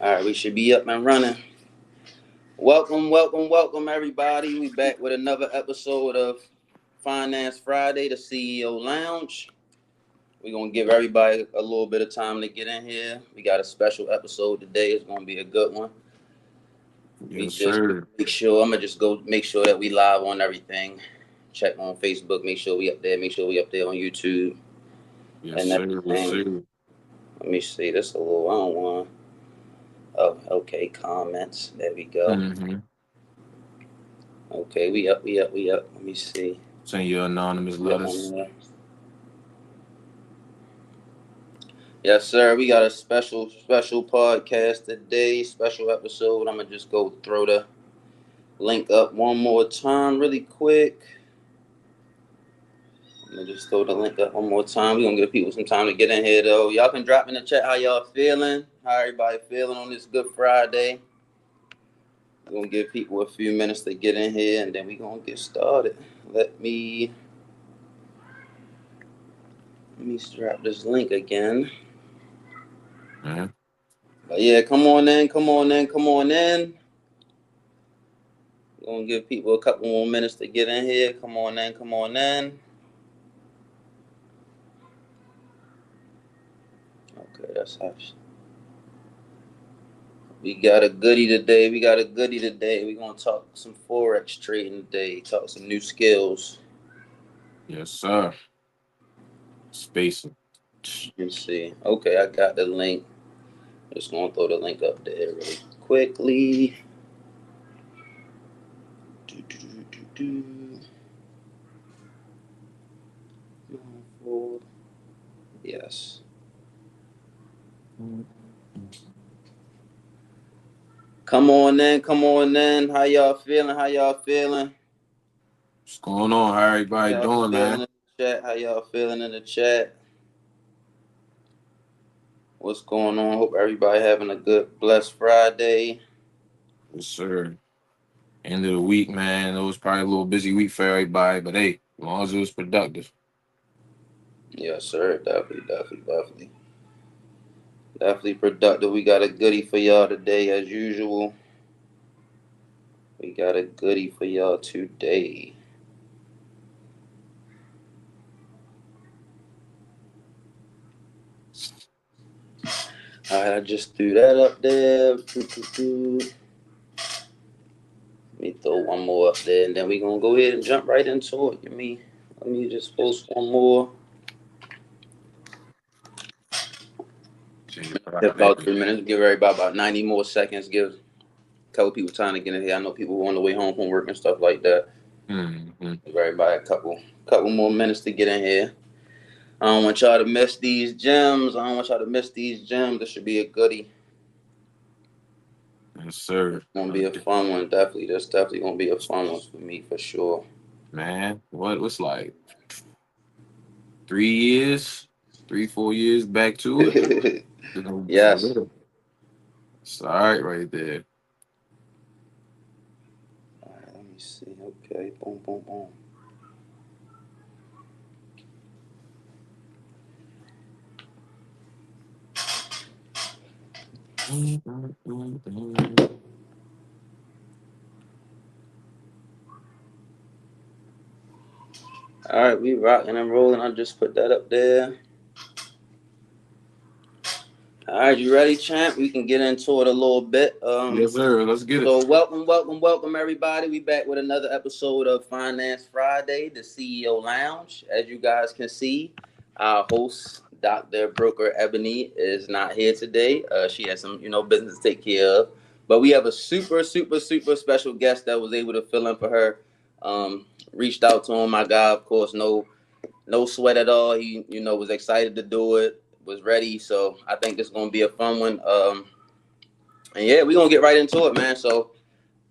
All right, we should be up and running. Welcome, everybody. We back with another episode of Finance Friday, the CEO Lounge. We're gonna give everybody a little bit of time to get in here. We got a special episode today. It's gonna be a good one. We Yes, just sir. make sure. I'm gonna just go make sure that we live on everything. Check on Facebook. Make sure we up there. Make sure we up there on YouTube Yes, and sir. Yes, everything. sir. Let me see. This a little. I don't want. Oh, okay. Comments. There we go. Mm-hmm. Okay, we up. Let me see. Send your anonymous We up on letters. there. Yes, sir. We got a special podcast today. Special episode. I'm gonna just go throw the link up one more time, really quick. I'm gonna just throw the link up one more time. We're gonna give people some time to get in here, though. Y'all can drop in the chat how y'all feeling. How everybody feeling on this Good Friday? We're gonna give people a few minutes to get in here, and then we're gonna get started. Let me strap this link again. Man. But yeah, come on in. We're gonna give people a couple more minutes to get in here. Come on in. Okay, that's actually. We got a goodie today. We're gonna talk some Forex trading today. Talk some new skills. Yes, sir. Spacing. Let's see. Okay, I got the link. Just gonna throw the link up there really quickly. Yes. Come on in. How y'all feeling? What's going on? How everybody Y'all doing, feeling in man? the chat? How y'all feeling in the chat? What's going on? Hope everybody having a good, blessed Friday. Yes, sir. End of the week, man. It was probably a little busy week for everybody, but hey, as long as it was productive. Yes, sir. Definitely productive. We got a goodie for y'all today, as usual. We got a goodie for y'all today. All right, I just threw that up there. Let me throw one more up there, and then we gonna go ahead and jump right into it. Let me just post one more. About 3 minutes. Give everybody about 90 more seconds. Give a couple people time to get in here. I know people on the way home from work and stuff like that. Mm-hmm. Give everybody a couple more minutes to get in here. I don't want y'all to miss these gems. This should be a goodie. Yes, sir. It's gonna be a fun one. Definitely. That's definitely gonna be a fun one for me for sure. Man, what's like 3 years, 3, 4 years back to it? For Yes. real. It's all right there. All right, let me see. Okay. Boom. All right, we rocking and rolling. I just put that up there. All right, you ready, champ? We can get into it a little bit. Yes, sir. Let's get it. So welcome, everybody. We back with another episode of Finance Friday, the CEO Lounge. As you guys can see, our host, Dr. Broker Ebony, is not here today. She has some, business to take care of. But we have a super special guest that was able to fill in for her. Reached out to him, my guy, of course, no sweat at all. He, was excited to do it, was ready. So I think this is gonna be a fun one. And yeah, we're gonna get right into it, man. So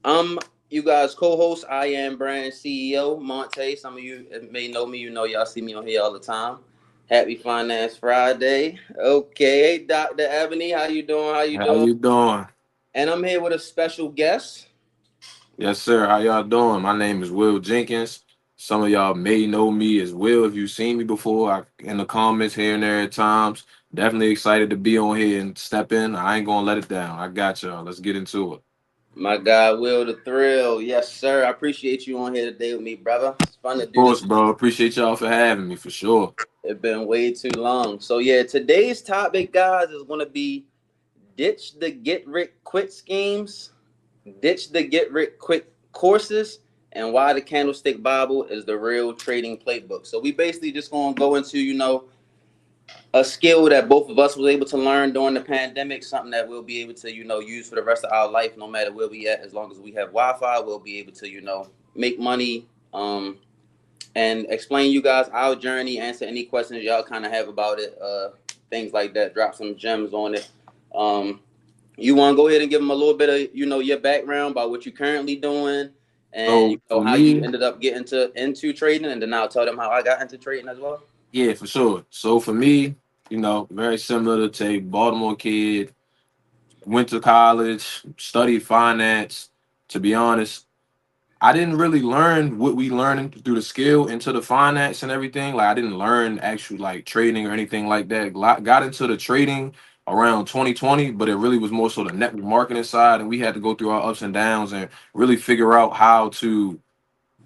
I'm you guys co-host, EyeAm Brand CEO, Mhonte. Some of you may know me, y'all see me on here all the time. Happy Finance Friday. Okay, Dr. Ebony, how you doing? How you How doing? you doing? And I'm here with a special guest. Yes, sir. How y'all doing? My name is Will Jenkins. Some of y'all may know me as Will if you've seen me before in the comments here and there at times. definitely excited to be on here and step in. I ain't gonna let it down. I got y'all. Let's get into it. My guy, Will the Thrill. Yes, sir. I appreciate you on here today with me, brother. It's fun to Of do this. course, bro. Appreciate y'all for having me for sure. It's been way too long. So, yeah, today's topic, guys, is going to be ditch the get rich quick schemes, ditch the get rich quick courses, and why the Candlestick Bible is the real trading playbook. So, we basically just going to go into, a skill that both of us was able to learn during the pandemic, something that we'll be able to, use for the rest of our life, no matter where we at. As long as we have Wi-Fi, we'll be able to, make money, and explain you guys our journey, answer any questions y'all kind of have about it, things like that. Drop some gems on it. You want to go ahead and give them a little bit of, your background about what you're currently doing, and So for how you me, ended up getting into trading, and then I'll tell them how I got into trading as well. yeah, for sure. So for me, very similar to Tay, Baltimore kid, went to college, studied finance. To be honest, I didn't really learn what we learned through the skill into the finance and everything. Like I didn't learn actual like trading or anything like that. Got into the trading around 2020, but it really was more so the network marketing side, and we had to go through our ups and downs and really figure out how to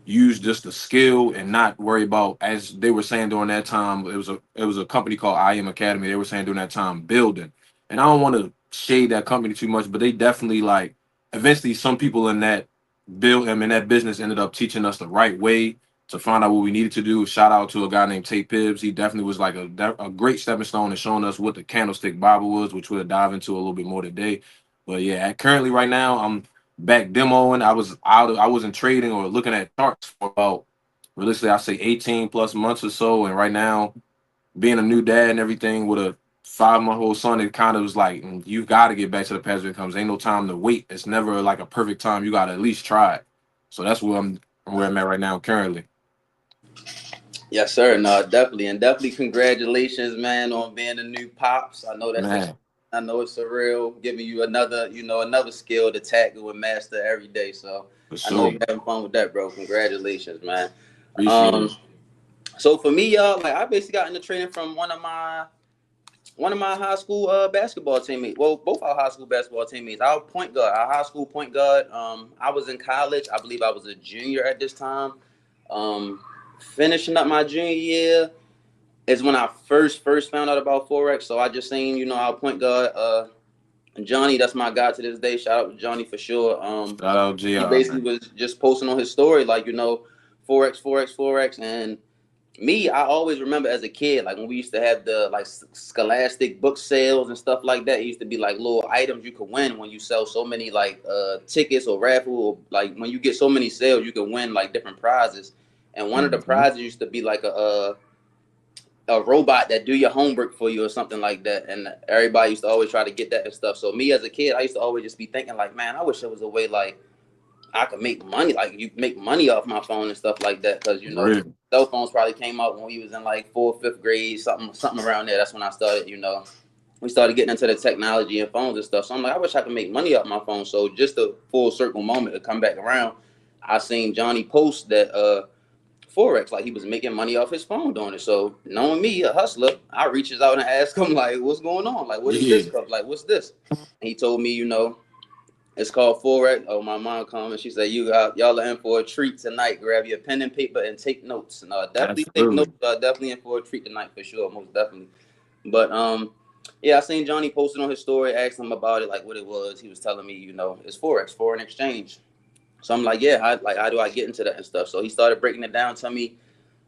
use just the skill and not worry about, as they were saying during that time, it was a company called EyeAm Academy. They were saying during that time building. And I don't want to shade that company too much, but they definitely like eventually some people in that that business ended up teaching us the right way to find out what we needed to do. Shout out to a guy named Tate Pibbs. He definitely was like a great stepping stone in showing us what the Candlestick Bible was, which we'll dive into a little bit more today. But yeah, currently right now I'm back demoing. I wasn't trading or looking at charts for about realistically I say 18 plus months or so. And right now, being a new dad and everything with a 5-month-old son, it kind of was like you've got to get back to the passive incomes. Ain't no time to wait. It's never like a perfect time. You got to at least try it. So that's where I'm at right now currently. Yes, sir. No, definitely, and definitely congratulations, man, on being a new pops. Man, I know it's surreal, giving you another skill to tackle and master every day. So for I know sure. you're having fun with that, bro. Congratulations, man. Appreciate Um, it. so for me, y'all, like I basically got into training from one of my high school basketball teammates. Well, both our high school basketball teammates. Our point guard, our high school point guard. I was in college. I believe I was a junior at this time. Um, Finishing up my junior year is when I first found out about Forex. So I just seen, our point guard, Johnny, that's my guy to this day. Shout out to Johnny for sure. Shout out He JR, basically man. was just posting on his story, like, Forex. And me, I always remember as a kid, like when we used to have the like scholastic book sales and stuff like that. It used to be like little items you could win when you sell so many like tickets or raffle, or like when you get so many sales, you can win like different prizes. And one of the Mhm. prizes used to be like a robot that do your homework for you or something like that. And everybody used to always try to get that and stuff. So me as a kid, I used to always just be thinking like, man, I wish there was a way like I could make money, like you make money off my phone and stuff like that. Because Real. cell phones probably came out when we was in like fourth, fifth grade, something around there. That's when I started. We started getting into the technology and phones and stuff. So I'm like, I wish I could make money off my phone. So just a full circle moment to come back around, I seen Johnny post that Forex, like he was making money off his phone doing it. So knowing me, a hustler, I reaches out and ask him like, what's going on? Like, what is this Yeah, stuff? Like, what's this? And he told me, it's called Forex. Oh, my mom called and she said, y'all are in for a treat tonight. Grab your pen and paper and take notes. And definitely take notes. absolutely. Definitely in for a treat tonight for sure, most definitely. But yeah, I seen Johnny posted on his story, asked him about it, like what it was. He was telling me, it's Forex, foreign exchange. So I'm like, yeah, how do I get into that and stuff? So he started breaking it down to me.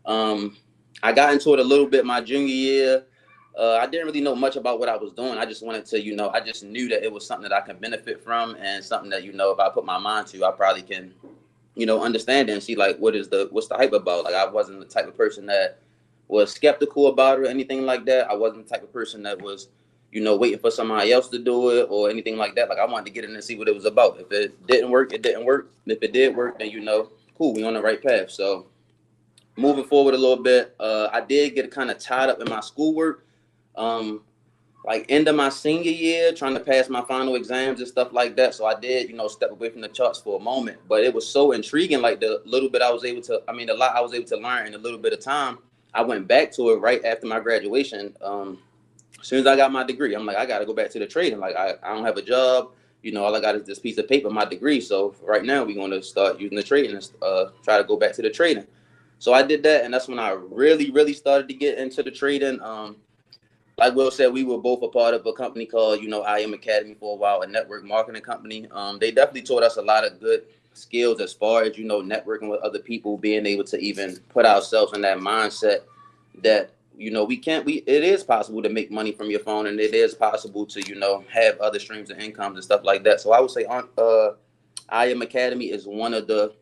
Um, I got into it a little bit my junior year. I didn't really know much about what I was doing. I just wanted to, I just knew that it was something that I can benefit from and something that, if I put my mind to, I probably can, understand it and see like what's the hype about. Like I wasn't the type of person that was skeptical about it or anything like that. I wasn't the type of person that was, waiting for somebody else to do it or anything like that. Like I wanted to get in and see what it was about. If it didn't work, it didn't work. If it did work, then cool, we on the right path. So moving forward a little bit, I did get kind of tied up in my schoolwork. Um, like end of my senior year, trying to pass my final exams and stuff like that. So I did, step away from the charts for a moment. But it was so intriguing, like the little bit I was able to, the lot I was able to learn in a little bit of time. I went back to it right after my graduation. As soon as I got my degree, I'm like, I got to go back to the trading. Like, I don't have a job. You know, all I got is this piece of paper, my degree. So right now we're going to start using the trading and try to go back to the trading. So I did that, and that's when I really, really started to get into the trading. Like Will said, we were both a part of a company called, EyeAm Academy for a while, a network marketing company. They definitely taught us a lot of good skills as far as, networking with other people, being able to even put ourselves in that mindset that, it is possible to make money from your phone, and it is possible to, have other streams of incomes and stuff like that. So I would say EyeAm Academy is one of the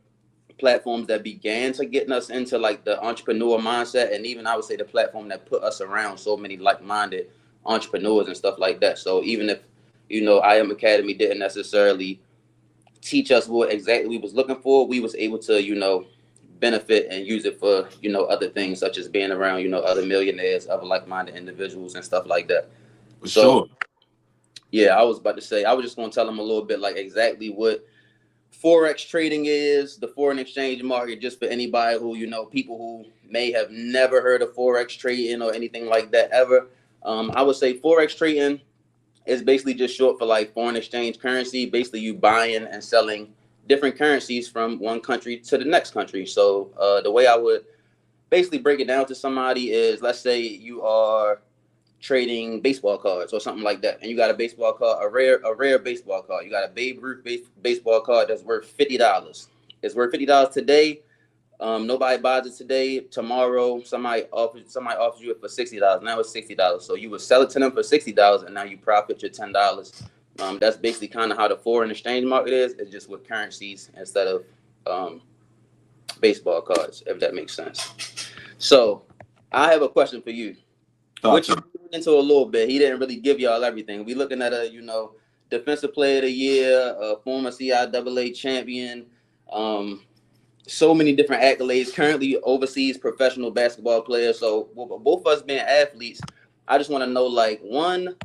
platforms that began to getting us into like the entrepreneur mindset, and even I would say the platform that put us around so many like-minded entrepreneurs and stuff like that. So even if EyeAm Academy didn't necessarily teach us what exactly we was looking for, we was able to benefit and use it for other things, such as being around other millionaires, other like-minded individuals and stuff like that. For So sure. yeah, I was about to say, I was just going to tell them a little bit like exactly what Forex trading is, the foreign exchange market, just for anybody who, people who may have never heard of Forex trading or anything like that ever. I would say Forex trading is basically just short for like foreign exchange currency. Basically, you buying and selling different currencies from one country to the next country. So the way I would basically break it down to somebody is, let's say you are trading baseball cards or something like that, and you got a baseball card, a rare baseball card. You got a Babe Ruth baseball card that's worth $50. It's worth $50 today. Nobody buys it today. Tomorrow, somebody offers you it for $60. Now it's $60. So you would sell it to them for $60, and now you profit your $10. That's basically kind of how the foreign exchange market is. It's just with currencies instead of baseball cards, if that makes sense. So I have a question for you. Talk What to you me. went into a little bit. He didn't really give y'all everything. We looking at a defensive player of the year, a former CIAA champion, so many different accolades. Currently overseas professional basketball player. So both of us being athletes, I just want to know like one,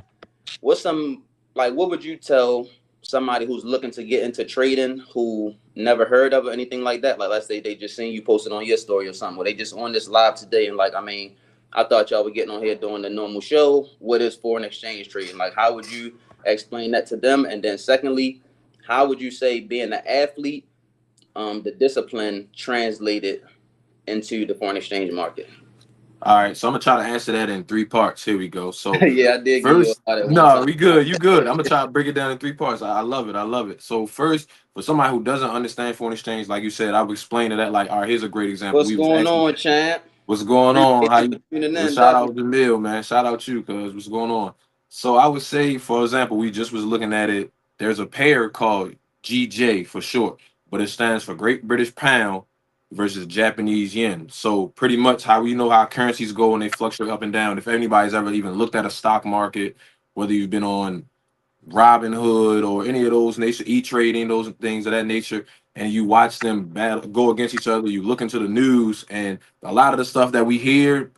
what's some like what would you tell somebody who's looking to get into trading who never heard of or anything like that? Like let's say they just seen you posted on your story or something, or they just on this live today and like, I mean, I thought y'all were getting on here doing the normal show. What is foreign exchange trading? Like how would you explain that to them? And then secondly, how would you say being an athlete, the discipline translated into the foreign exchange market? All right, so I'm gonna try to answer that in three parts. Here we go. So Yeah, I did give you first, a lot at one no, time. we good. You good. I'm gonna try to break it down in three parts. I love it. I love it. So first, for somebody who doesn't understand foreign exchange, like you said, I would explain to that like, all right, here's a great example. What's We was going actually, on, champ? what's going on? Appreciate How you you? for tuning Well, in, shout definitely. out to Mill, man. Shout out you, cause what's going on? So I would say, for example, we just was looking at it. There's a pair called GJ for short, but it stands for Great British Pound versus Japanese yen. So pretty much how we know how currencies go and they fluctuate up and down. If anybody's ever even looked at a stock market, whether you've been on Robinhood or any of those nature, E-trading, those things of that nature, and you watch them battle, go against each other, you look into the news, and a lot of the stuff that we hear,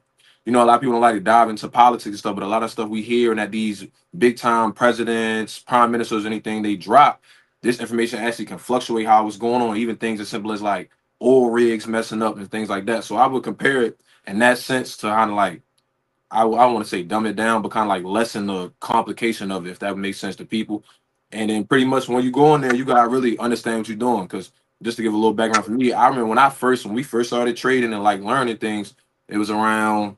a lot of people don't like to dive into politics and stuff, but a lot of stuff we hear and that these big time presidents, prime ministers, anything they drop, this information actually can fluctuate how it's going on, even things as simple as like oil rigs messing up and things like that. So I would compare it in that sense to kind of like I want to say dumb it down, but kind of like lessen the complication of it, if that makes sense to people. And then pretty much when you go in there, you gotta really understand what you're doing. Because just to give a little background for me, I remember when we first started trading and like learning things, it was around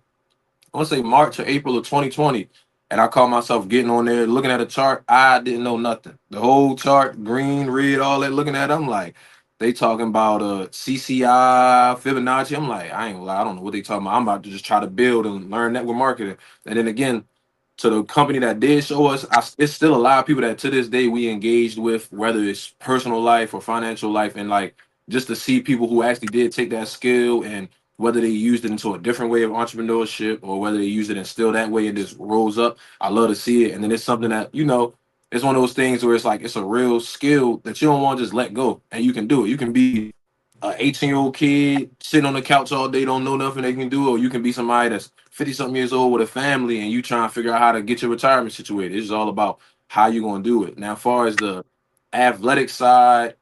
I want to say March or April of 2020. And I caught myself getting on there, looking at a chart. I didn't know nothing. The whole chart, green, red, all that, looking at it, I'm like, they talking about CCI, Fibonacci. I'm like, I ain't gonna lie, I don't know what they talking about. I'm about to just try to build and learn network marketing. And then again, to the company that did show us, it's still a lot of people that to this day we engaged with, whether it's personal life or financial life, and like just to see people who actually did take that skill and whether they used it into a different way of entrepreneurship or whether they use it and still that way and just rolls up. I love to see it. And then it's something that, it's one of those things where it's like it's a real skill that you don't want to just let go. And you can do it. You can be an 18-year-old kid sitting on the couch all day, don't know nothing they can do, or you can be somebody that's 50-something years old with a family and you trying to figure out how to get your retirement situated. It's all about how you're going to do it. Now, as far as the athletic side,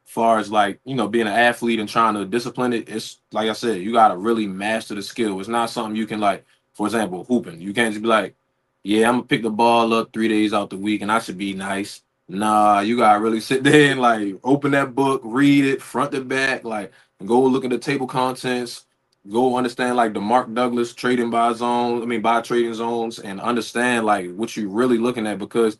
far as like being an athlete and trying to discipline it, it's like I said, you got to really master the skill. It's not something you can like, for example, hooping, you can't just be like, yeah, I'm gonna pick the ball up 3 days out the week and I should be nice. Nah, you gotta really sit there and like open that book, read it front to back, like go look at the table contents, go understand like the Mark Douglas trading by zone, I mean by trading zones, and understand like what you're really looking at, because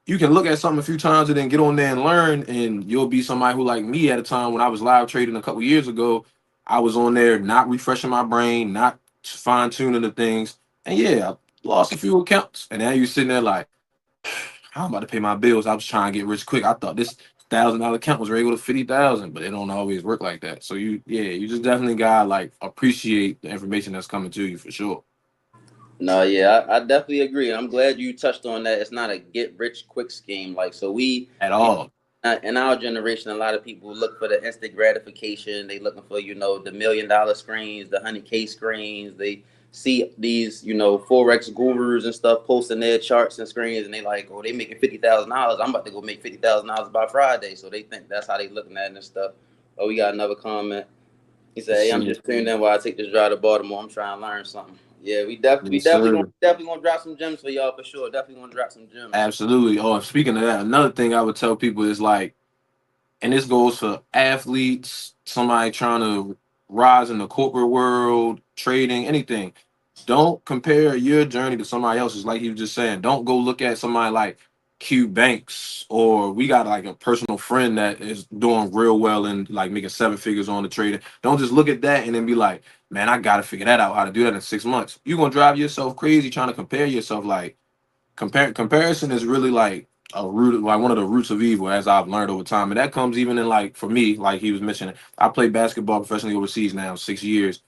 you can look at something a few times and then get on there and learn, and you'll be somebody who, like me at a time when I was live trading a couple years ago, I was on there not refreshing my brain, not fine tuning the things, and yeah, I lost a few accounts, and now you're sitting there like, I'm about to pay my bills. I was trying to get rich quick. I thought this $1,000 account was regular 50,000, but it don't always work like that. So you just definitely gotta like appreciate the information that's coming to you for sure. No, yeah, I definitely agree. I'm glad you touched on that. It's not a get rich quick scheme. Like, so we, At you all. in our generation, a lot of people look for the instant gratification. They looking for, the $1 million screens, the 100K screens. They see these, Forex gurus and stuff posting their charts and screens, and they like, oh, they making $50,000. I'm about to go make $50,000 by Friday. So they think that's how they looking at it and stuff. Oh, we got another comment. He said, "Hey, I'm Yes, just tuning in while I take this drive to Baltimore. I'm trying to learn something." Yeah, we sir. definitely gonna drop some gems for y'all for sure. Definitely gonna drop some gems. Absolutely. Oh, speaking of that, another thing I would tell people is like, and this goes for athletes, somebody trying to rise in the corporate world, trading, anything. Don't compare your journey to somebody else's. Like you were just saying, don't go look at somebody like Q Banks, or we got like a personal friend that is doing real well and like making seven figures on the trading. Don't just look at that and then be like, man, I got to figure that out how to do that in 6 months. You're gonna drive yourself crazy trying to compare yourself. Like, comparison is really like a root, like one of the roots of evil, as I've learned over time, and that comes even in, like, for me, like he was mentioning, I play basketball professionally overseas now 6 years,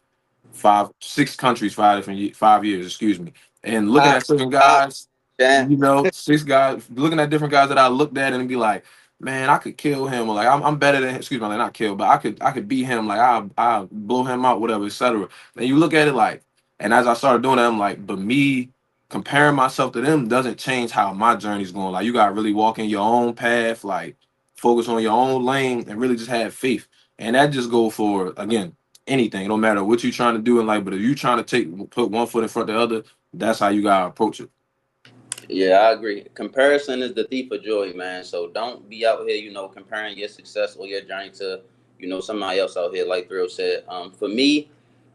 6 countries, 5 years, excuse me, and looking Hot, at certain hot, guys, champ. 6 guys, looking at different guys that I looked at and be like, man, I could kill him, or like I'm better than him. Excuse me, like not kill, but I could beat him, like I blow him out, whatever, etc. And you look at it like, and as I started doing that, I'm like, but me comparing myself to them doesn't change how my journey's going. Like, you gotta really walk in your own path, like focus on your own lane, and really just have faith. And that just go for, again, anything. No matter what you're trying to do in life, but if you're trying to put one foot in front of the other, that's how you gotta approach it. Yeah, I agree. Comparison is the thief of joy, man. So don't be out here, comparing your success or your journey to, somebody else out here. Like Thrill said. For me,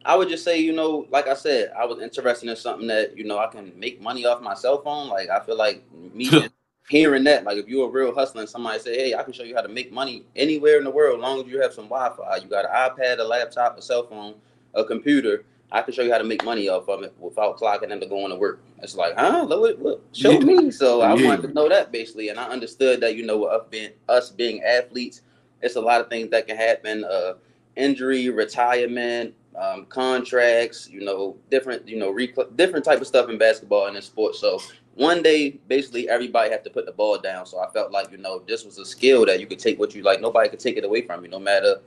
I would just say, like I said, I was interested in something that, I can make money off my cell phone. Like, I feel like me just hearing that, like, if you're a real hustler and somebody say, hey, I can show you how to make money anywhere in the world, as long as you have some Wi-Fi, you got an iPad, a laptop, a cell phone, a computer. I can show you how to make money off of it without clocking into going to work. It's like, huh? Look, show Yeah, me. So I yeah. wanted to know that basically, and I understood that, with us being athletes, it's a lot of things that can happen. Injury, retirement, contracts, different, different type of stuff in basketball and in sports. So one day, basically, everybody had to put the ball down. So I felt like, this was a skill that you could take what you like. Nobody could take it away from you, no matter,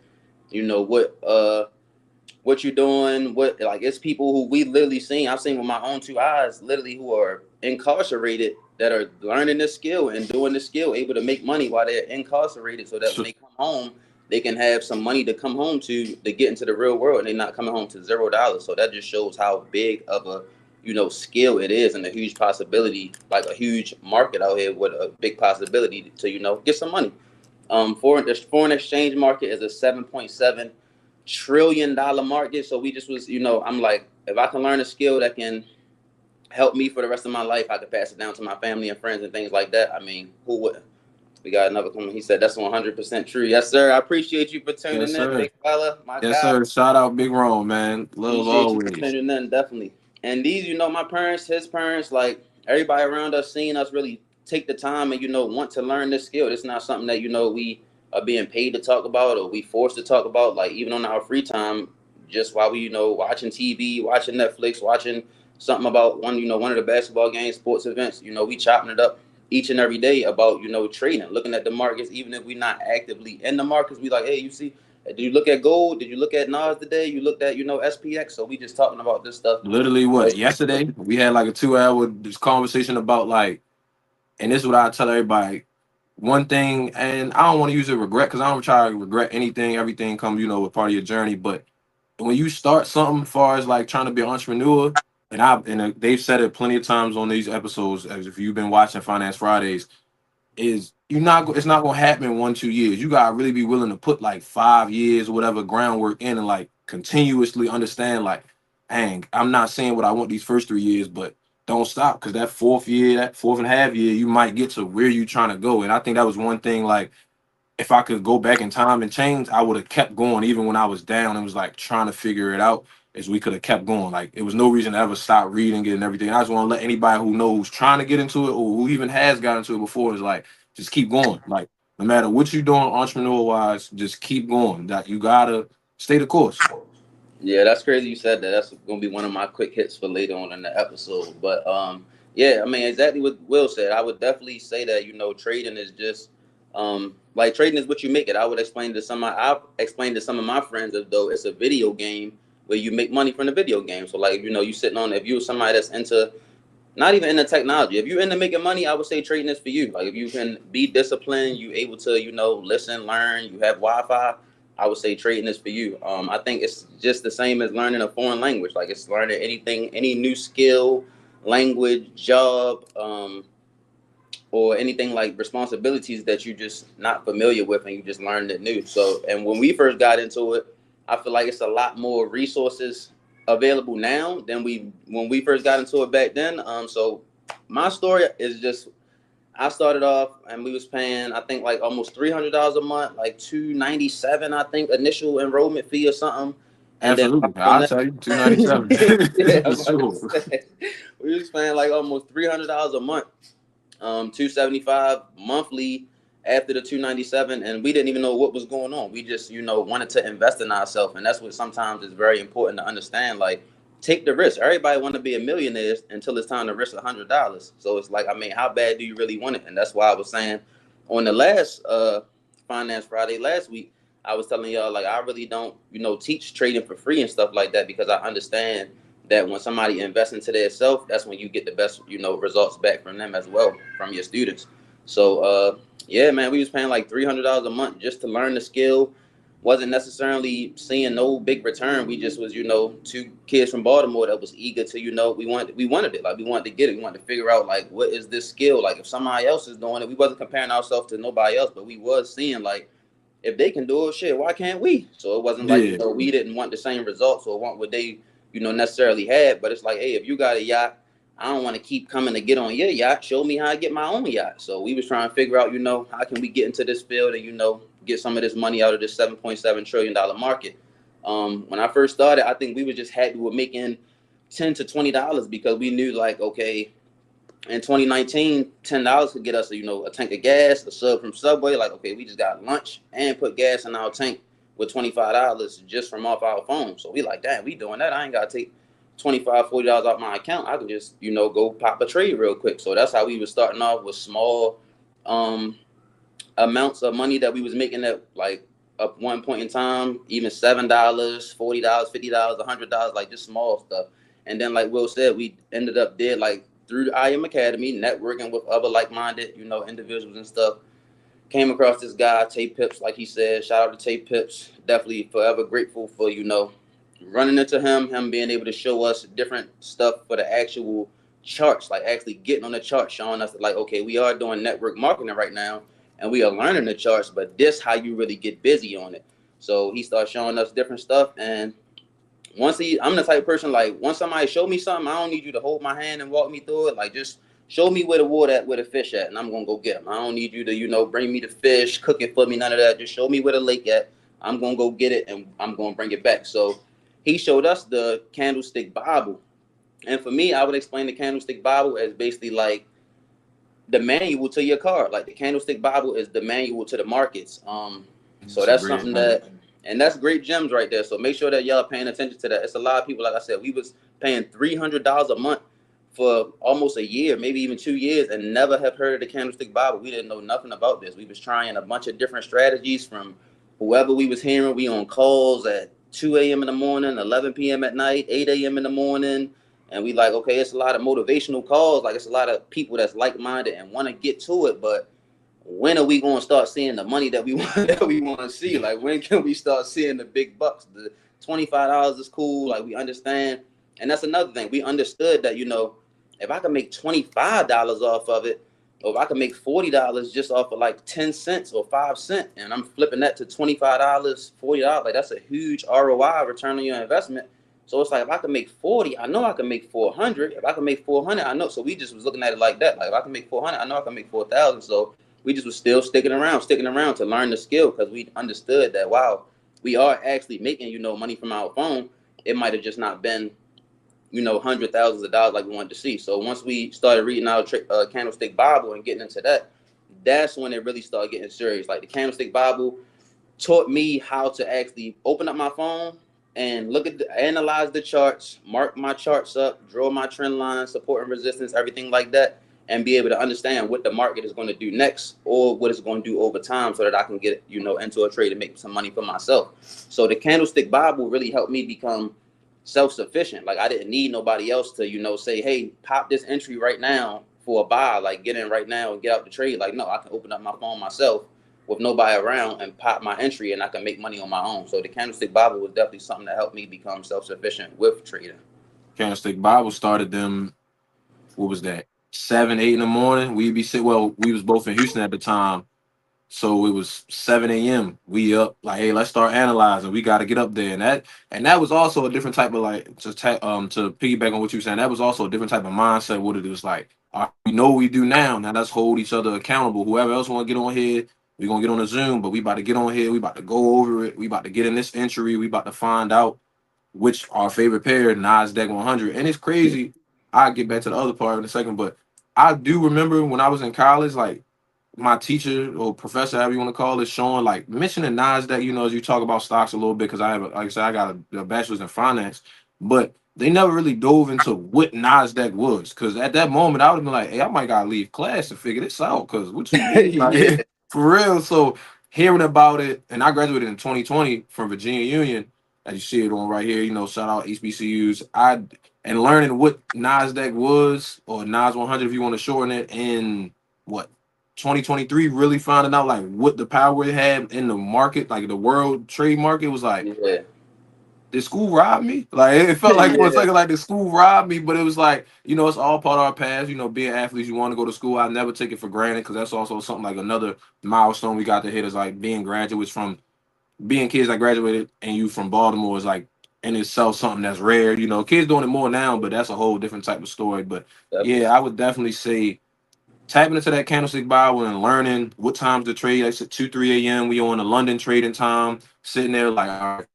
what you're doing, what, like, it's people who we literally seen. I've seen with my own two eyes, literally, who are incarcerated that are learning this skill and doing this skill, able to make money while they're incarcerated, so that when they come home, they can have some money to come home to get into the real world, and they're not coming home to $0. So that just shows how big of a skill it is, and a huge possibility, like a huge market out here with a big possibility to get some money. Foreign exchange market is a $7.7 trillion market. So we just was, I'm like, if I can learn a skill that can help me for the rest of my life, I could pass it down to my family and friends and things like that. I mean, who wouldn't? We got another comment. He said that's 100% true. Yes, sir. I appreciate you for Yes, tuning in, sir. big fella. My Yes, God. sir. Shout out Big Rome, man. Love Appreciate you for always. tuning in, definitely. And these, my parents, his parents, like everybody around us, seeing us really take the time and want to learn this skill. It's not something that we are being paid to talk about or we forced to talk about. Like, even on our free time, just while we watching TV, watching Netflix, watching something about one of the basketball games, sports events. We chopping it up each and every day about trading, looking at the markets, even if we're not actively in the markets. We like, hey, you see. Did you look at gold? Did you look at Nas today? You looked at, SPX. So we just talking about this stuff. Literally, what, yesterday we had like a 2 hour conversation about like, and this is what I tell everybody. One thing, and I don't want to use it regret, because I don't try to regret anything. Everything comes, with part of your journey. But when you start something, as far as like trying to be an entrepreneur, and they've said it plenty of times on these episodes, as if you've been watching Finance Fridays, is it's not gonna happen in 1-2 years. You gotta really be willing to put like 5 years or whatever groundwork in and like continuously understand, like, dang, I'm not saying what I want these first 3 years, but don't stop, because that fourth year, that 4.5 year, you might get to where you trying to go. And I think that was one thing, like, if I could go back in time and change, I would have kept going even when I was down and was like trying to figure it out. As we could have kept going. Like, it was no reason to ever stop reading it and everything. I just want to let anybody who knows trying to get into it or who even has gotten into it before is like, just keep going. Like, no matter what you're doing entrepreneur wise, just keep going. That you gotta stay the course. Yeah, that's crazy you said that. That's gonna be one of my quick hits for later on in the episode. But yeah, I mean exactly what Will said. I would definitely say that, trading is just like trading is what you make it. I've explained to some of my friends as though it's a video game where you make money from the video game. So like, you sitting on, if you're somebody that's into, not even into technology, if you're into making money, I would say trading is for you. Like if you can be disciplined, you able to, listen, learn, you have Wi-Fi, I would say trading is for you. I think it's just the same as learning a foreign language. Like it's learning anything, any new skill, language, job, or anything like responsibilities that you just not familiar with and you just learned it new. So, and when we first got into it, I feel like it's a lot more resources available now than when we first got into it back then. So my story is just, I started off and we was paying, I think like almost $300 a month, like $297, I think, initial enrollment fee or something. And then Absolutely. on I'll that, tell you, 297. yeah, For sure. we was paying like almost $300 a month, 275 monthly after the 297, and we didn't even know what was going on. We just wanted to invest in ourselves, and that's what sometimes is very important to understand. Like, take the risk. Everybody want to be a millionaire until it's time to risk $100. So it's like, I mean, how bad do you really want it? And that's why I was saying on the last Finance Friday last week, I was telling y'all, like, I really don't teach trading for free and stuff like that, because I understand that when somebody invests into their self, that's when you get the best, results back from them as well, from your students. So, yeah, man, we was paying like $300 a month just to learn the skill. Wasn't necessarily seeing no big return. We just was, two kids from Baltimore that was eager to, we wanted it. Like, we wanted to get it. We wanted to figure out, like, what is this skill? Like, if somebody else is doing it, we wasn't comparing ourselves to nobody else, but we was seeing, like, if they can do it, shit, why can't we? So it wasn't like, Yeah. we didn't want the same results or want what they, necessarily had. But it's like, hey, if you got a yacht, I don't want to keep coming to get on your yacht. Show me how I get my own yacht. So we was trying to figure out, how can we get into this field and, get some of this money out of this $7.7 trillion market. When I first started, I think we were just happy with making $10 to $20 because we knew, like, okay, in 2019, $10 could get us, a tank of gas, a sub from Subway. Like, okay, we just got lunch and put gas in our tank with $25 just from off our phone. So we like, damn, we doing that. I ain't got to take $25, $40 off my account. I can just, go pop a trade real quick. So that's how we was starting off, with small amounts of money that we was making at, like, up one point in time, even $7, $40, $50, $100, like just small stuff. And then, like Will said, we ended up like, through the EyeAm Academy, networking with other like-minded, individuals and stuff. Came across this guy, Tay Pips, like he said. Shout out to Tay Pips. Definitely forever grateful for, running into him being able to show us different stuff for the actual charts, like actually getting on the chart, showing us, like, okay, we are doing network marketing right now, and we are learning the charts, but this how you really get busy on it. So he started showing us different stuff, and I'm the type of person, like, once somebody show me something, I don't need you to hold my hand and walk me through it. Like, just show me where the water at, where the fish at, and I'm gonna go get them. I don't need you to, bring me the fish, cook it for me, none of that. Just show me where the lake at. I'm gonna go get it, and I'm gonna bring it back. So he showed us the Candlestick Bible, and for me, I would explain the Candlestick Bible as basically like the manual to your car. Like, the Candlestick Bible is the manual to the markets. So It's a that's great something point. and that's great gems right there. So make sure that y'all paying attention to that. It's a lot of people, like I said, we was paying $300 a month for almost a year, maybe even 2 years, and never have heard of the Candlestick Bible. We didn't know nothing about this. We was trying a bunch of different strategies from whoever we was hearing. We on calls at 2 a.m. in the morning, 11 p.m. at night, 8 a.m. in the morning. And we like, okay, it's a lot of motivational calls. Like, it's a lot of people that's like-minded and want to get to it. But when are we going to start seeing the money that we want to see? Like, when can we start seeing the big bucks? The $25 is cool. Like, we understand And that's another thing. We understood that, if I can make $25 off of it, or if I can make $40 just off of like 10 cents or 5 cents, and I'm flipping that to $25, $40, like that's a huge ROI, return on your investment. So it's like, if I can make 40, I know I can make 400. If I can make 400, I know. So we just was looking at it like that. Like, if I can make 400, I know I can make 4,000. So we just was still sticking around to learn the skill, because we understood that, wow, we are actually making, money from our phone. It might have just not been, hundred thousands of dollars like we wanted to see. So once we started reading our Candlestick Bible and getting into that, that's when it really started getting serious. Like, the Candlestick Bible taught me how to actually open up my phone and analyze the charts, mark my charts up, draw my trend lines, support and resistance, everything like that, and be able to understand what the market is going to do next, or what it's going to do over time, so that I can get, into a trade and make some money for myself. So the Candlestick Bible really helped me become self-sufficient. Like, I didn't need nobody else to, say, hey, pop this entry right now for a buy, like get in right now and get out the trade. Like, no, I can open up my phone myself with nobody around and pop my entry, and I can make money on my own. So the Candlestick Bible was definitely something that helped me become self-sufficient with trading. Candlestick Bible started them. What was that? 7, 8 in the morning. We'd be sit. Well, we was both in Houston at the time, so it was 7 a.m. We up like, hey, let's start analyzing. We got to get up there, and that was also a different type of, like, to piggyback on what you were saying. That was also a different type of mindset. What it was like. All right, we know what we do now. Now let's hold each other accountable. Whoever else want to get on here, we gonna get on the Zoom, but we about to get on here. We about to go over it. We about to get in this entry. We about to find out which our favorite pair, Nasdaq 100. And it's crazy. I'll get back to the other part in a second, but I do remember when I was in college, like, my teacher or professor, however you want to call it, showing, like, mentioning Nasdaq, as you talk about stocks a little bit, because I have, like I said, I got a bachelor's in finance, but they never really dove into what Nasdaq was. Because at that moment, I would have been like, hey, I might gotta leave class to figure this out. Because what you mean? Yeah. Like, for real. So hearing about it, and I graduated in 2020 from Virginia Union, as you see it on right here, shout out HBCUs. And learning what Nasdaq was, or Nas 100 if you want to shorten it, in what, 2023, really finding out, like, what the power it had in the market, like the world trade market, was like, Yeah. did school rob me? Like, it felt like for a Yeah. second like the school robbed me, but it was like, it's all part of our past. Being athletes, you want to go to school. I never take it for granted, because that's also something, like, another milestone we got to hit, is like being graduates from being kids that graduated, and you from Baltimore, is like in itself something that's rare. Kids doing it more now, but that's a whole different type of story. But Definitely. yeah, I would definitely say tapping into that Candlestick Bible and learning what times to trade. Like I said, 2, 3 a.m. We on the London trading time, sitting there like, all right,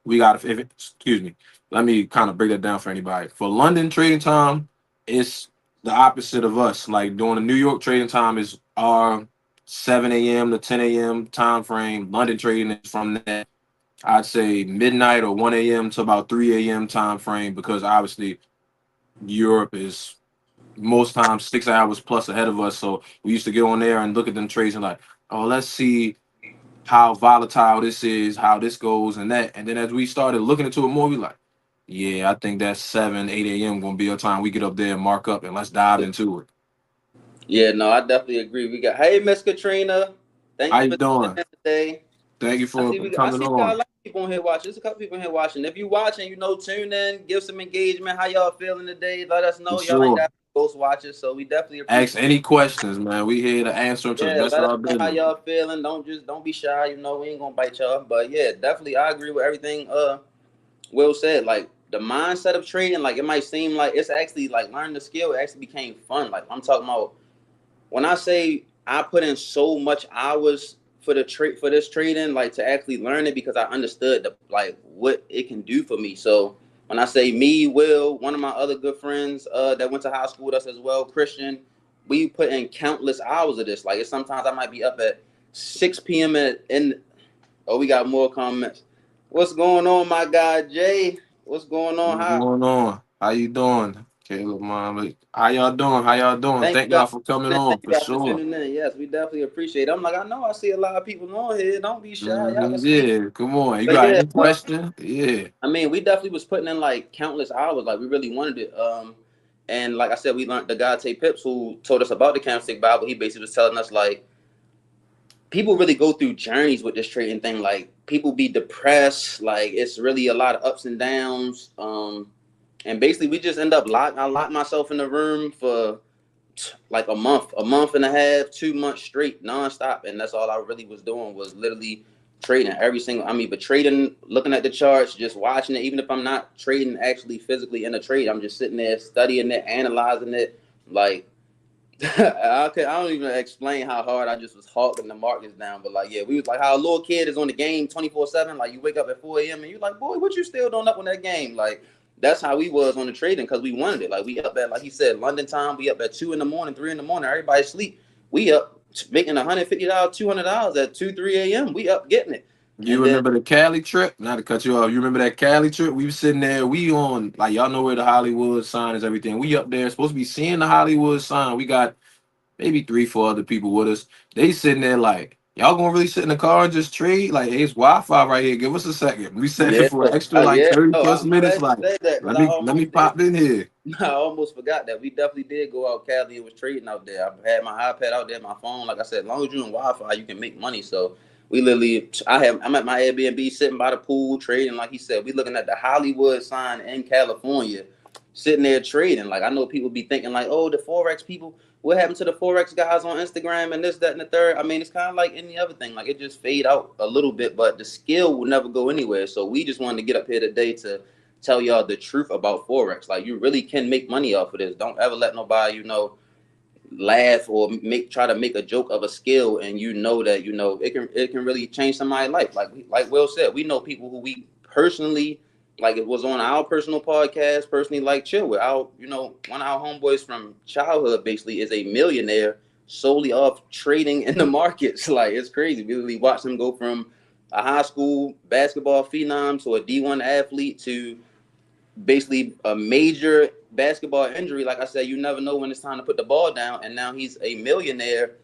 we got to, excuse me, let me kind of break that down for anybody. For London trading time, it's the opposite of us. Like, during the New York trading time is our 7 a.m. to 10 a.m. time frame. London trading is from that, I'd say, midnight or 1 a.m. to about 3 a.m. time frame, because obviously Europe is most times 6 hours plus ahead of us. So we used to get on there and look at them trades and like, oh, let's see how volatile this is, how this goes, and that. And then as we started looking into it more, we like, yeah, I think that's 7, 8 a.m. gonna be a time we get up there and mark up, and let's dive into it. Yeah, no, I definitely agree. Hey, Miss Katrina, thank How you you for tuning doing? in today. Thank you I for see I coming see we got a on. lot of people in here watching. There's a couple people in here watching. If you watching, tune in, give some engagement. How y'all feeling today? Let us For know. Y'all ain't sure. got ghost watchers, so we definitely Ask appreciate. any questions, man. We here to answer them to the Yeah, best let of us our know how ability. y'all feeling. Don't be shy. We ain't gonna bite y'all. But yeah, definitely, I agree with everything. Will said. Like, the mindset of trading, like, it might seem like it's actually, like, learning the skill. It actually became fun. Like, I'm talking about, when I say I put in so much hours for this trading, like, to actually learn it, because I understood what it can do for me. So when I say me, Will, one of my other good friends that went to high school with us as well, Christian, we put in countless hours of this. Like, it's sometimes I might be up at 6 p.m. Oh, we got more comments. What's going on, my guy Jay? What's going on? What's going on? How you doing? Caleb, mom. How y'all doing? How y'all doing? Thank Thank you guys y'all for coming for tuning in. on, Thank you for guys for sure. tuning in. Yes, we definitely appreciate it. I'm like, I know I see a lot of people on here. Don't be shy. Y'all can speak. Yeah, come on. You But got yeah, any question? Yeah. I mean, we definitely was putting in, like, countless hours. Like, we really wanted it. And like I said, we learned the guy Tay Pips, who told us about the Candlestick Bible. He basically was telling us, like, people really go through journeys with this trading thing. Like, people be depressed. Like, it's really a lot of ups and downs. And basically we just end up I locked myself in the room for like a month and a half, 2 months straight, nonstop. And that's all I really was doing was literally trading every single, I mean, but trading, looking at the charts, just watching it. Even if I'm not trading actually physically in a trade, I'm just sitting there studying it, analyzing it. Like, I don't even explain how hard I just was hawking the markets down. But like, yeah, we was like how a little kid is on the game 24/7. Like you wake up at 4 a.m. and you're like, boy, what you still doing up on that game? Like that's how we was on the trading because we wanted it. Like we up at, like he said, London time. We up at 2 in the morning, 3 in the morning. Everybody sleep. We up making $150, $200 at 2, 3 a.m. We up getting it. You And then remember the Cali trip? Not to cut you off. You remember that Cali trip? We was sitting there. We on, like, y'all know where the Hollywood sign is, everything. We up there, supposed to be seeing the Hollywood sign. We got maybe 3, 4 other people with us. They sitting there like, y'all gonna really sit in the car and just trade? Like, hey, it's Wi-Fi right here. Give us a second. We sat there yeah, for an extra like yeah. 30 No, plus I'm minutes. glad you Like, said that because let I me almost did. pop in here. I almost forgot that we definitely did go out Cali and was trading out there. I had my iPad out there, my phone. Like I said, as long as you're in Wi-Fi, you can make money. So we literally, I'm at my Airbnb sitting by the pool trading. Like he said, we looking at the Hollywood sign in California, sitting there trading. Like I know people be thinking like, oh, the Forex people. What happened to the Forex guys on Instagram and this, that, and the third? I mean, it's kind of like any other thing. Like it just fade out a little bit, but the skill will never go anywhere. So we just wanted to get up here today to tell y'all the truth about Forex. Like you really can make money off of this. Don't ever let nobody, laugh or try to make a joke of a skill and that it can really change somebody's life. Like Will said, we know people who we personally like it was on our personal podcast, personally like chill with our, one of our homeboys from childhood basically is a millionaire solely off trading in the markets. Like it's crazy. We really watch him go from a high school basketball phenom to a D1 athlete to basically a major basketball injury. Like I said, you never know when it's time to put the ball down. And now he's a millionaire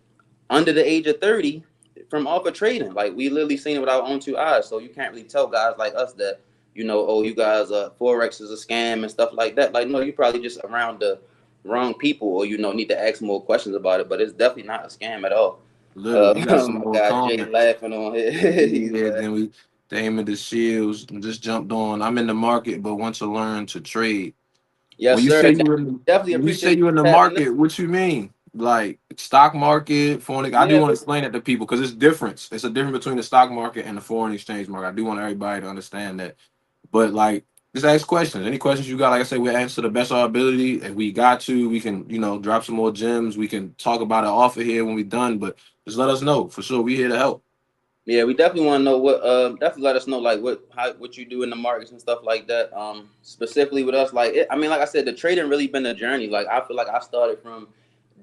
under the age of 30 from off of trading. Like we literally seen it with our own two eyes. So you can't really tell guys like us that, oh, you guys, Forex is a scam and stuff like that. Like, no, you probably just around the wrong people or, need to ask more questions about it. But it's definitely not a scam at all. Literally, we got some My more guy Jay comments. laughing on here. He's Yeah, laughing. then we Damon the Shields just jumped on. I'm in the market, but want to learn to trade. Yes, sir. Definitely When you say appreciate you in the you tapping in. market, what you mean? Like stock market, foreign? I do Yeah, want to explain that to people because it's different. It's a difference between the stock market and the foreign exchange market. I do want everybody to understand that. But like, just ask questions. Any questions you got, like I said, we answer the best of our ability. If we got to, we can, drop some more gems. We can talk about it off of here when we're done. But just let us know for sure. We here to help. yeah, we definitely want to know what. Definitely let us know like what you do in the markets and stuff like that. Specifically with us, like I mean, like I said, the trading really been a journey. Like I feel like I started from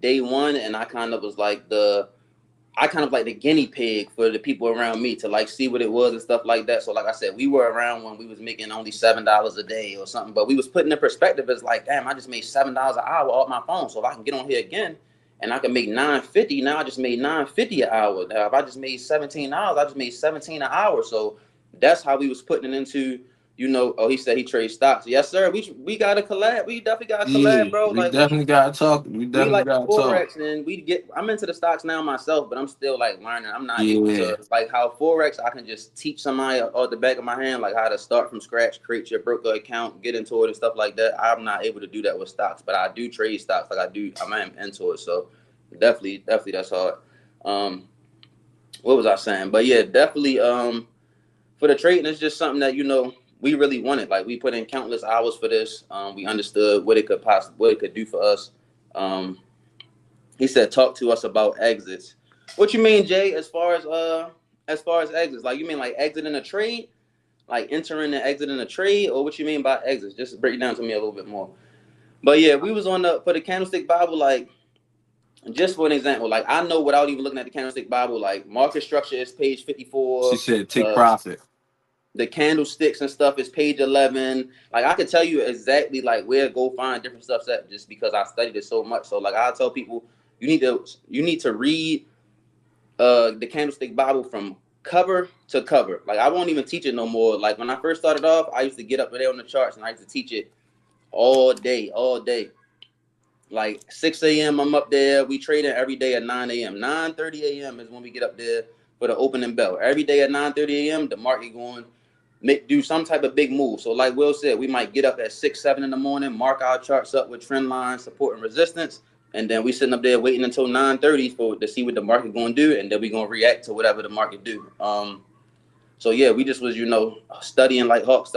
day one, and I kind of was like the guinea pig for the people around me to like see what it was and stuff like that. So like I said, we were around when we was making only $7 a day or something, but we was putting in perspective as like, damn, I just made $7 an hour off my phone. So if I can get on here again and I can make 950, now I just made 950 an hour. Now if I just made $17, I just made 17 an hour. So that's how we was putting it into. Oh, he said he trades stocks. Yes, sir. We got to collab. We definitely got to collab, Yeah, bro. we Like definitely gotta talk. We we definitely like gotta talk. Forex and I'm into the stocks now myself, but I'm still like learning. I'm not able Yeah, to like how Forex I can just teach somebody off the back of my hand like how to start from scratch, create your broker account, get into it and stuff like that. I'm not able to do that with stocks, but I do trade stocks like I'm into it. So definitely that's hard. Um what was I saying? But yeah, definitely for the trading it's just something that we really wanted. Like we put in countless hours for this. We understood what it could do for us. Um he said, "Talk to us about exits." What you mean, Jay? As far as exits, like you mean like exiting a trade, like entering and exiting a trade, or what you mean by exits? Just break it down to me a little bit more. But yeah, we was on the Candlestick Bible, like just for an example, like I know without even looking at the Candlestick Bible, like market structure is page she 54. said take Uh, profit. the candlesticks and stuff is page 11. Like I could tell you exactly like where to go find different stuff at just because I studied it so much. So like I tell people, you need to read the Candlestick Bible from cover to cover. Like I won't even teach it no more. Like when I first started off, I used to get up there on the charts and I used to teach it all day, all day. Like 6 a.m. I'm up there. We trading every day at 9 a.m. 9:30 a.m. is when we get up there for the opening bell. Every day at 9:30 a.m. the market going do some type of big move. So like Will said, we might get up at 6, 7 in the morning, mark our charts up with trend lines, support and resistance, and then we sitting up there waiting until 9:30 to see what the market going to do, and then we gonna react to whatever the market do. So yeah, we just was studying like hawks,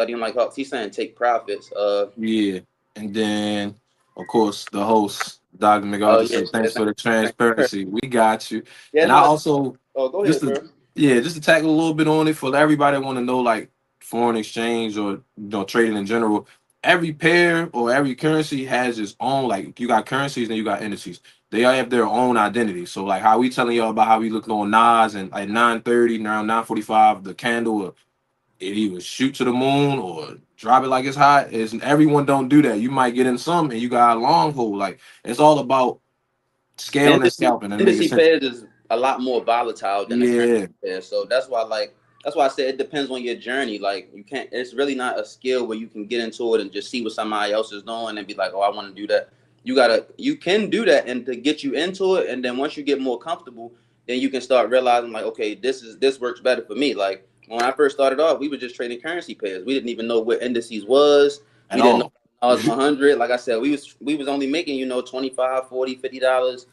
He's saying take profits. Yeah, and then of course the host, Dr. Oh McArthur, yeah, said thanks for the thank you. transparency. We got you. Yeah, And I no. also Oh, go just ahead, to bro. just to tackle a little bit on it for everybody that want to know like foreign exchange or trading in general. Every pair or every currency has its own, like you got currencies and you got indices. They all have their own identity. So like how we telling y'all about how we looking on Nas and at 9:30, around 9:45, the candle it either shoot to the moon or drop it like it's hot. Is everyone don't do that. You might get in some and you got a long hold. Like it's all about scaling and scalping and making Industry sense. pairs is a lot more volatile than the currency Yeah, pair. So that's why I said it depends on your journey. Like you can't it's really not a skill where you can get into it and just see what somebody else is doing and be like, oh, I want to do that. You can do that and to get you into it, and then once you get more comfortable, then you can start realizing like, okay, this works better for me. Like when I first started off, we were just trading currency pairs. We didn't even know what indices was. at We didn't know all. I was 100. Like I said, we was only making, 25, 40, $50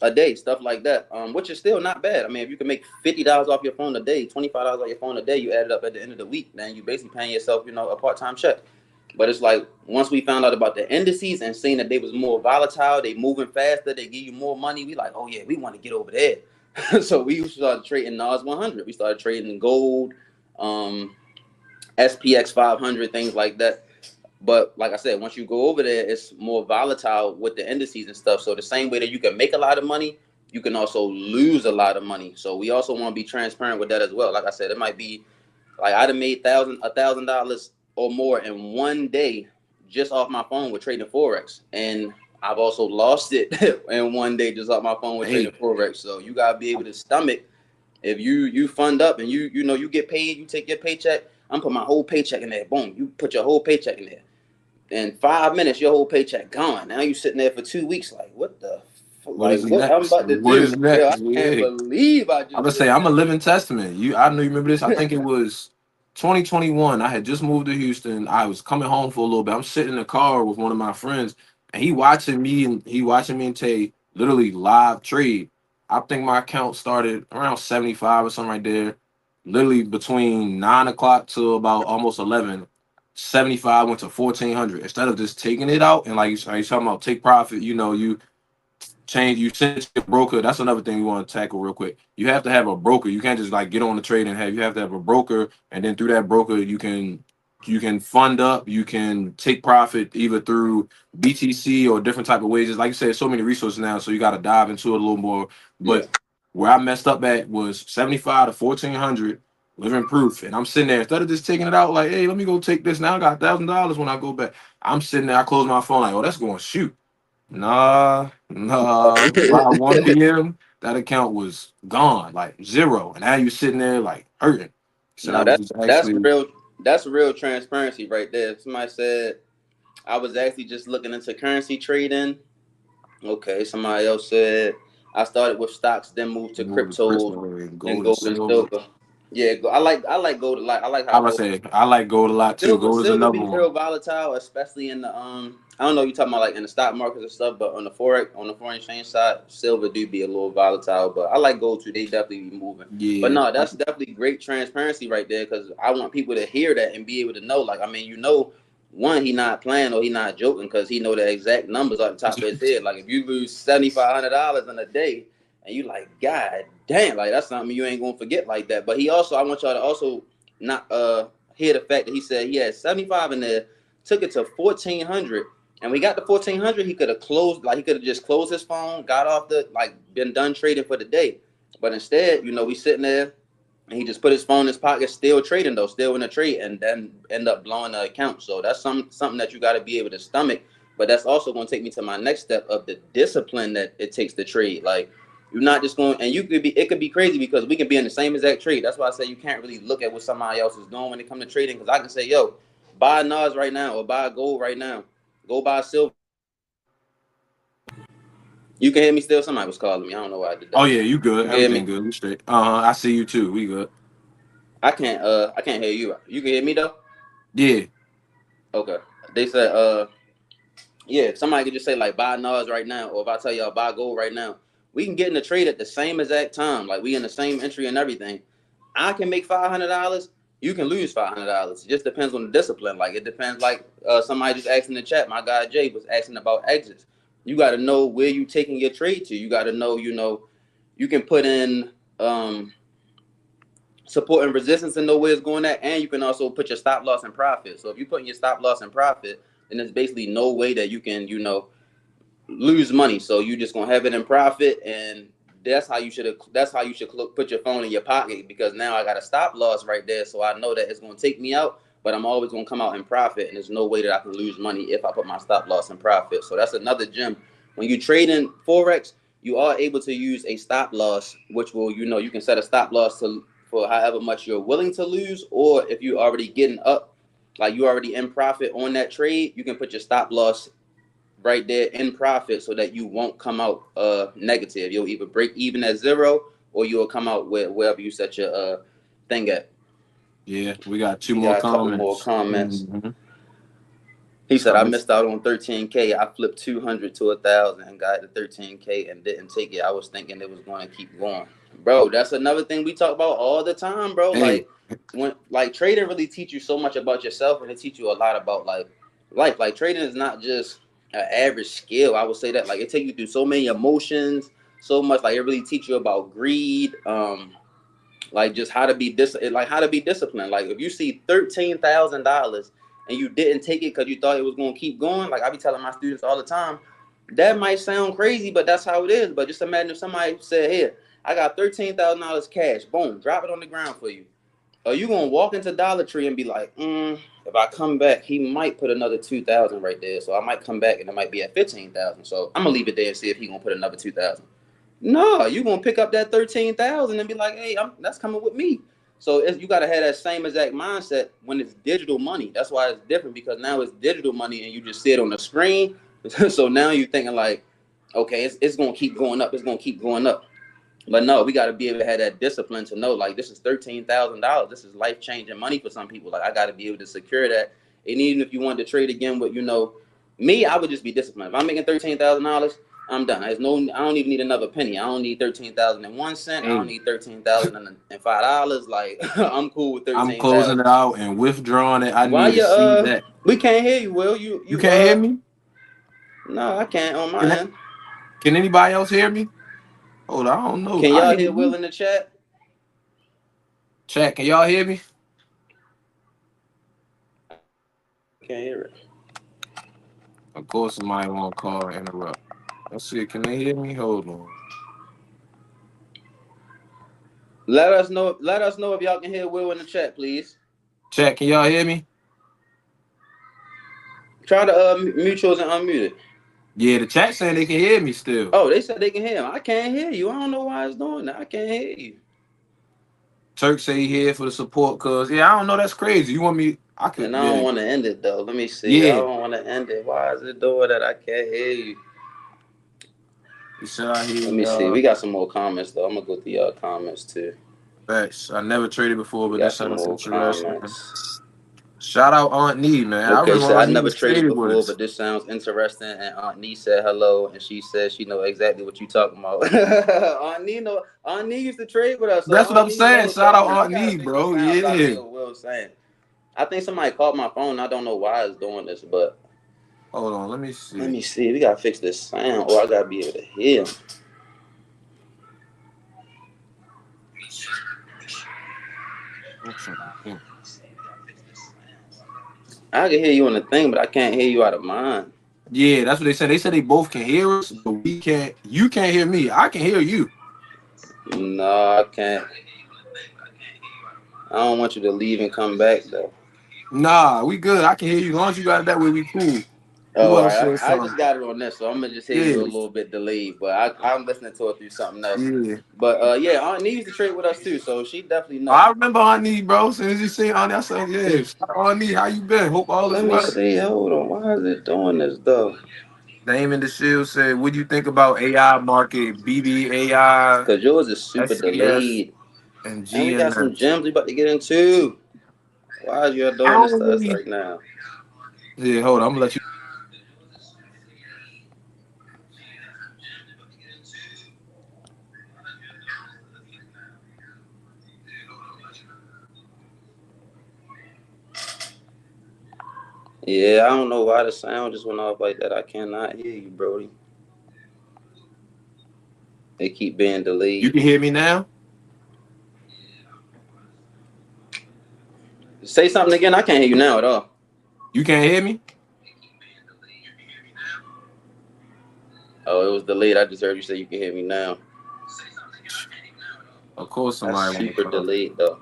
a day, stuff like that. Which is still not bad. I mean, if you can make $50 off your phone a day, $25 off your phone a day, you add it up at the end of the week, then you basically paying yourself, a part-time check. But it's like once we found out about the indices and seeing that they was more volatile, they moving faster, they give you more money. We like, oh yeah, we want to get over there. So we started trading NAS 100. We started trading gold, SPX 500, things like that. But like I said, once you go over there, it's more volatile with the indices and stuff. So the same way that you can make a lot of money, you can also lose a lot of money. So we also want to be transparent with that as well. Like I said, it might be like I'd have made $1,000 or more in one day just off my phone with trading Forex. And I've also lost it in one day just off my phone with trading Hey, Forex. So you gotta be able to stomach if you fund up and you get paid, you take your paycheck. I'm putting my whole paycheck in there. Boom, you put your whole paycheck in there. In 5 minutes, your whole paycheck gone. Now you sitting there for 2 weeks, like what the, what like is what I'm next? about to What do? is Yo, I next? can't Yeah. believe I I'm just gonna did say I'm a that. living testament. I know you remember this. I think it was 2021. I had just moved to Houston. I was coming home for a little bit. I'm sitting in the car with one of my friends, and he watching me and Tay literally live trade. I think my account started around 75 or something right there. Literally between 9 o'clock to about almost 11. 75 went to 1400. Instead of just taking it out and like you talking about take profit, you send your broker. That's another thing we want to tackle real quick. You have to have a broker. You can't just like get on the trade and you have to have a broker, and then through that broker you can fund up, you can take profit either through BTC or different type of ways. Like you said, so many resources now, so you got to dive into it a little more. Yeah, But where I messed up at was 75 to 1400 living proof, and I'm sitting there instead of just taking it out like, hey, let me go take this now. I got $1,000 when I go back. I'm sitting there. I close my phone like, oh, that's going to shoot. Nah. By 1 p.m., that account was gone, like zero. And now you sitting there like hurting. So no, I was that's just that's actually real. That's real transparency right there. Somebody said I was actually just looking into currency trading. Okay, somebody else said I started with stocks, then moved to moving to cryptos, crystal and then gold and gold and silver. silver. Yeah, I like gold a lot. I like I how would gold. say I like gold a lot too. Silver, Gold is silver another be one. real volatile, especially in the I don't know you talking about like in the stock markets and stuff, but on the forex, on the foreign exchange side, silver do be a little volatile. But I like gold too; they definitely be moving. But Yeah. no, that's definitely great transparency right there because I want people to hear that and be able to know. Like, I mean, one, he not playing or he not joking because he know the exact numbers on the top of his head. Like, if you lose $7,500 in a day, and you like, God damn, like that's something you ain't gonna forget like that. But I want y'all to also not hear the fact that he said he had 75 in there, took it to 1400, and we got the 1400. He could have closed, like he could have just closed his phone, got off been done trading for the day. But instead, we sitting there, and he just put his phone in his pocket, still trading though, still in a trade, and then end up blowing the account. So that's something that you got to be able to stomach. But that's also going to take me to my next step of the discipline that it takes to trade. Like you're not just going, and it could be crazy because we can be in the same exact trade. That's why I say you can't really look at what somebody else is doing when it comes to trading. Because I can say, yo, buy NAS right now or buy gold right now, go buy silver. You can hear me still. Somebody was calling me. I don't know why I did Oh that. yeah, you good. You can hear Everything me. good. We straight. I see you too. We good. I can't hear you. You can hear me though? Yeah. Okay. They said yeah, if somebody could just say like buy NAS right now, or if I tell y'all buy gold right now, we can get in the trade at the same exact time. Like we in the same entry and everything. I can make $500. You can lose $500. It just depends on the discipline. Like it depends. Like somebody just asked in the chat. My guy Jay was asking about exits. You got to know where you taking your trade to. You got to know. You can put in support and resistance and know where it's going at, and you can also put your stop loss and profit. So if you put in your stop loss and profit, then there's basically no way that you can lose money. So you just gonna have it in profit, and that's how you should put your phone in your pocket, because now I got a stop loss right there, so I know that it's gonna take me out, but I'm always gonna come out in profit, and there's no way that I can lose money if I put my stop loss in profit. So that's another gem. When you trade in Forex, you are able to use a stop loss, which will you can set a stop loss for however much you're willing to lose, or if you're already getting up, like you already in profit on that trade, you can put your stop loss right there in profit, so that you won't come out negative. You'll either break even at zero, or you'll come out with wherever you set your thing at. Yeah, we got two We more got a couple more comments. comments. Mm-hmm. He said, I missed out on 13K. I flipped 200 to 1,000 and got the 13K and didn't take it. I was thinking it was going to keep going. Bro, that's another thing we talk about all the time, bro. Hey. Like trading really teach you so much about yourself, and it teach you a lot about like life. Like trading is not just an average skill. I would say that like it take you through so many emotions, so much. Like it really teach you about greed, like just how to be disciplined. Like if you see $13,000 and you didn't take it because you thought it was going to keep going, like I be telling my students all the time, that might sound crazy, but that's how it is. But just imagine if somebody said, here, I got $13,000 cash, boom, drop it on the ground for you. Are you gonna walk into Dollar Tree and be like, if I come back, he might put another 2,000 right there, so I might come back and it might be at 15,000. So I'm gonna leave it there and see if he gonna put another 2,000. No, you gonna pick up that 13,000 and be like, hey, that's coming with me. So you gotta have that same exact mindset when it's digital money. That's why it's different, because now it's digital money and you just see it on the screen. So now you're thinking like, okay, it's gonna keep going up. It's gonna keep going up. But no, we got to be able to have that discipline to know, like, this is $13,000. This is life-changing money for some people. Like, I got to be able to secure that. And even if you wanted to trade again with, me, I would just be disciplined. If I'm making $13,000, I'm done. I don't even need another penny. I don't need 13,001 cents. I don't need $13,005. Like, I'm cool with 13,000. I'm closing it out and withdrawing it. I Why need to see that. We can't hear you, Will. You can't hear me? No, I can't on my end. Can anybody else hear me? Hold on, I don't know. Can y'all hear Will in the chat? Chat, can y'all hear me? Can't hear it. Of course, somebody won't call and interrupt. Let's see. Can they hear me? Hold on. Let us know if y'all can hear Will in the chat, please. Chat, can y'all hear me? Try to mute yours and unmute it. Yeah, the chat saying they can hear me still. Oh, they said they can hear him. I can't hear you. I don't know why it's doing that. I can't hear you. Turk say he here for the support, cause I don't know. That's crazy. You want me? I could. And I don't want to end it though. Let me see. Yeah. I don't want to end it. Why is it doing that? I can't hear you. You said I hear. Let me see. We got some more comments though. I'm gonna go through y'all comments too. Facts. I never traded before, but this sounds interesting. Comments. Shout out Aunt Nee, man. Okay, so I never traded before, but this sounds interesting. And Aunt Nee said hello, and she said she know exactly what you talking about. Aunt Nee used to trade with us. So that's what I'm saying. Shout out Aunt Nee, bro. Yeah. I think somebody called my phone. I don't know why it's doing this, but hold on, let me see. Let me see. We gotta fix this sound, or I gotta be able to hear him. I can hear you on the thing, but I can't hear you out of mine. Yeah, that's what they said. They said they both can hear us, but we can't. You can't hear me. I can hear you. No, I can't. I don't want you to leave and come back though. Nah, we good. I can hear you. As long as you got it that way, we cool. Oh, right. I just got it on this, so I'm gonna just hear you a little bit delayed. But I'm listening to it through something else. Yeah. But Aunt Nee used to trade with us too, so she definitely knows. I remember Aunt Nee, bro. As soon as you see Aunt Nee, I said, yeah, Aunt Nee, how you been? Hope all is well. Let me see. Hold on. Why is it doing this though? Damon the Shield said, what do you think about AI market, BBAI? Because yours is super delayed. and And we got some GNS. gems we about to get into. Why is you I doing this don't to us really. right now? Yeah, hold on. I'm gonna let you. Yeah, I don't know why the sound just went off like that. I cannot hear you, Brody. They keep being You delayed. can hear me now. Say something again. I can't hear you now at all. You can't hear me. Oh, it was delayed. I just heard you say you can hear me now. Of course, That's somebody want to super talk. delayed though.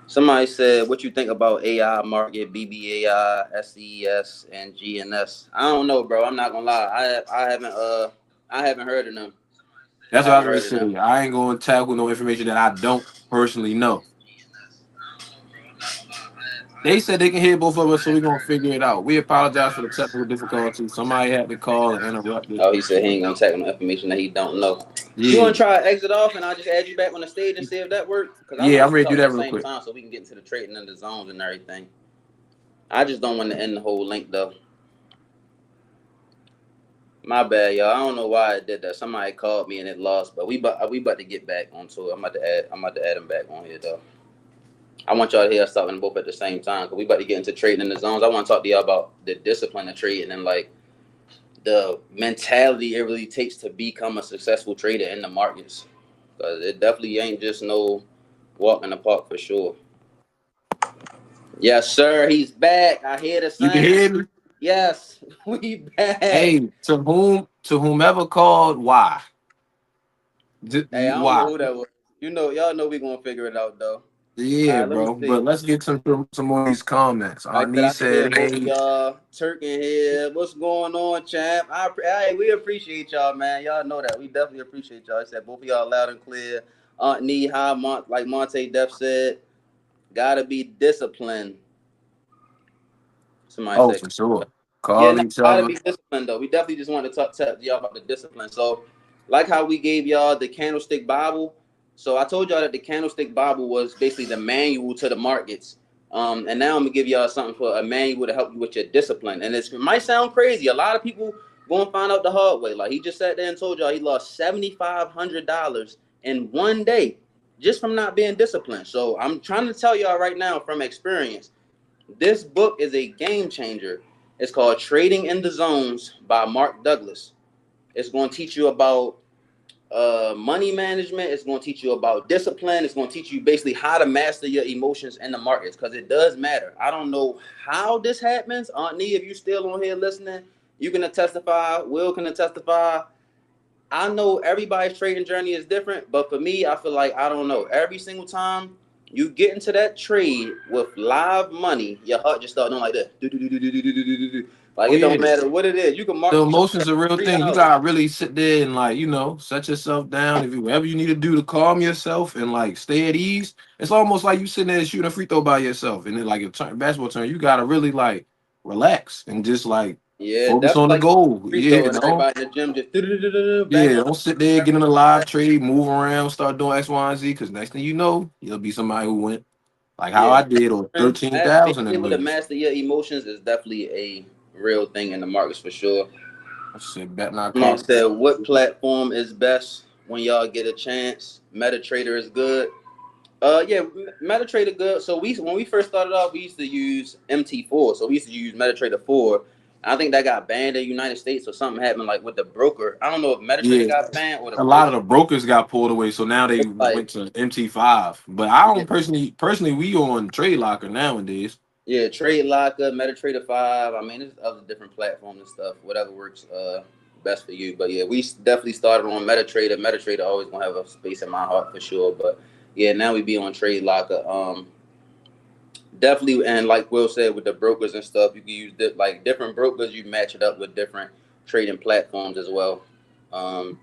Somebody said, "What you think about AI market, BBAI, SES, and GNS?" I don't know, bro. I'm not gonna lie. I haven't heard of them. I That's what I haven't was heard of gonna them. say. I ain't gonna tackle no information that I don't personally know. They said they can hear both of us, so we're gonna figure it out. We apologize for the technical difficulties. Somebody had to call and interrupt it. Oh, he said he ain't gonna tag no information that he don't know. You Yeah, want to try to exit off, and I'll just add you back on the stage and see if that works? Because I yeah, want I'm us to ready to do talk at that the real same quick. time so we can get into the trading and the zones and everything. I just don't want to end the whole link though. My bad, y'all. I don't know why I did that. Somebody called me and it lost, but we about to get back onto it. I'm about to add him back on here though. I want y'all to hear us talking both at the same time because we about to get into trading in the zones. I want to talk to y'all about the discipline of trading and like the mentality it really takes to become a successful trader in the markets. Because it definitely ain't just no walk in the park for sure. Yes, sir. He's back. I hear the You can sound. hear me. Yes, we back. Hey, to whomever called, why? Hey, I don't know Why? who that was. You know, y'all know we gonna figure it out though. All Yeah, right, let me bro. see. But let's get some more of these comments. Like I said, Arnie I can hear said, both of "Hey, y'all. Turk in here. What's going on, champ? Hey, we appreciate y'all, man. Y'all know that. We definitely appreciate y'all. I said both of y'all loud and clear. Knee high, like Mhonte Def said, gotta be disciplined. Somebody oh, said, for sure. yeah, Call no, each gotta other." be disciplined though. We definitely just want to talk to y'all about the discipline. So, like how we gave y'all the Candlestick Bible. So I told y'all that the Candlestick Bible was basically the manual to the markets. And now I'm gonna give y'all something for a manual to help you with your discipline. And it might sound crazy. A lot of people gonna find out the hard way. Like he just sat there and told y'all he lost $7,500 in one day just from not being disciplined. So I'm trying to tell y'all right now from experience. This book is a game changer. It's called Trading in the Zones by Mark Douglas. It's going to teach you about money management. It's going to teach you about discipline. It's going to teach you basically how to master your emotions in the markets because it does matter. I don't know how this happens. Aunt Nee, if you still on here listening, you can testify. Will can testify. I know everybody's trading journey is different, but for me, I feel like I don't know. Every single time you get into that trade with live money, your heart just start doing like that. Like Oh it don't yeah. matter what it is. You can The mark the chart emotions are a real thing. You 3 hours. gotta really sit there and like, set yourself down. If you whatever you need to do to calm yourself and like stay at ease. It's almost like you sitting there shooting a free throw by yourself. And then like a basketball turn, you gotta really like relax and just like Yeah, focus on definitely the like goal. free Yeah, throw and no. everybody in the gym just back Yeah, up. don't sit there, get in a live trade, move around, start doing X, Y, and Z, because next thing you know, you'll be somebody who went like how Yeah, I did or being 13,000 and able to lose. master your emotions is definitely a real thing in the markets for sure. I said bet not Somebody call. said, what platform is best when y'all get a chance? MetaTrader is good. Yeah, MetaTrader good. So when we first started off, we used to use MT4. So we used to use MetaTrader 4. I think that got banned in the United States or something happened like with the broker. I don't know if MetaTrader Yeah, got banned or the a lot of broker. the brokers got pulled away, so now they It's like went to MT5. But I yeah, don't personally we on Trade Locker nowadays. yeah, Trade Locker, MetaTrader 5. I mean, there's other different platforms and stuff. Whatever works best for you. But yeah, we definitely started on MetaTrader. MetaTrader always gonna have a space in my heart for sure. But yeah, now we be on Trade Locker. Definitely, and like Will said, with the brokers and stuff, you can use like different brokers. You match it up with different trading platforms as well. Um,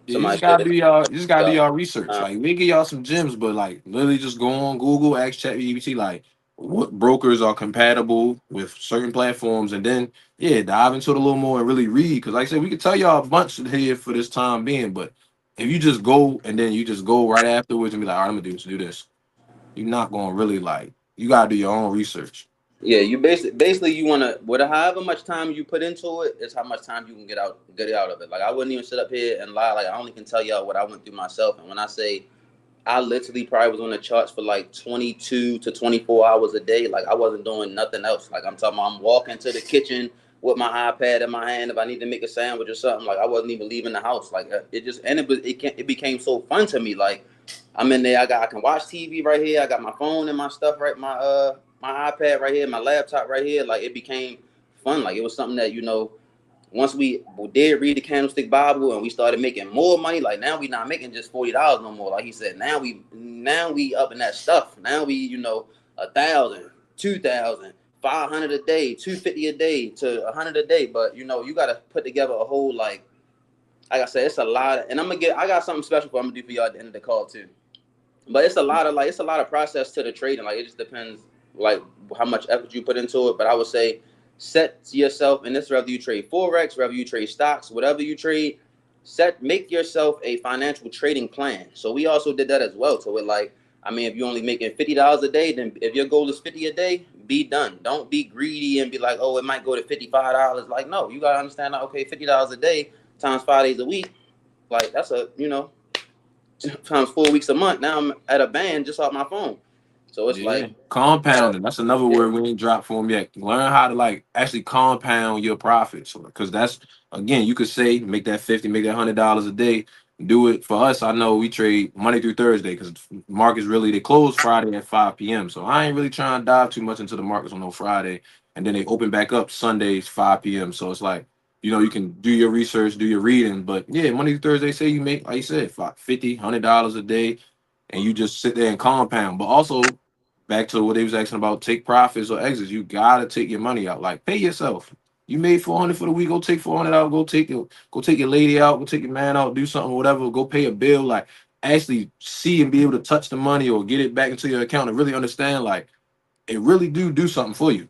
Yeah, you somebody just said gotta that. do y'all. You just gotta do Uh, y'all research. Like we give y'all some gems, but like literally just go on Google, ask ChatGPT, like what brokers are compatible with certain platforms, and then dive into it a little more and really read. Because like I said, we could tell y'all a bunch here for this time being, but if you just go and then you just go right afterwards and be like, all right, I'm gonna do this, you're not gonna really like. You gotta do your own research. Yeah, you basically you want to, whatever, however much time you put into it is how much time you can get out of it. Like I wouldn't even sit up here and lie. Like I only can tell y'all what I went through myself, and when I say I literally probably was on the charts for like 22 to 24 hours a day. Like I wasn't doing nothing else. Like I'm talking about, I'm walking to the kitchen with my iPad in my hand if I need to make a sandwich or something. Like I wasn't even leaving the house. Like it just, and it became so fun to me. Like I'm in there, I can watch TV right here. I got my phone and my stuff right, my iPad right here, my laptop right here. Like it became fun. Like it was something that, once we did read the Candlestick Bible and we started making more money, like now we not making just $40 no more. Like he said, now we up in that stuff. Now we, 1,000, 2,000, 500 a day, 250 a day to 100 a day. But you got to put together a whole, like I said, it's a lot of, and I got something special I'm gonna do for y'all at the end of the call too. But it's a lot of process to the trading. Like it just depends like how much effort you put into it. But I would say set yourself, and this whether you trade Forex, whether you trade stocks, whatever you trade, make yourself a financial trading plan. So we also did that as well. So if you're only making $50 a day, then if your goal is 50 a day, be done. Don't be greedy and be like, oh, it might go to $55. Like, no, you gotta understand that, okay, $50 a day times 5 days a week, like that's times 4 weeks a month. Now I'm at a band just off my phone. So it's Yeah, like, compounding. That's another yeah. word we ain't dropped for them yet. Learn how to like actually compound your profits, because that's again, you could say make that 50, make that $100 a day. Do it for us. I know we trade Monday through Thursday because markets really they close Friday at 5 p.m. So I ain't really trying to dive too much into the markets on no Friday, and then they open back up Sundays 5 p.m. So it's like you can do your research, do your reading, but yeah, Monday through Thursday, say you make like you said, 50, $100 a day, and you just sit there and compound. But also back to what they was asking about, take profits or exits. You gotta take your money out. Like pay yourself. You made 400 for the week. Go take 400 out. Go take your lady out. Go take your man out. Do something, whatever. Go pay a bill. Like actually see and be able to touch the money or get it back into your account and really understand. Like it really do something for you.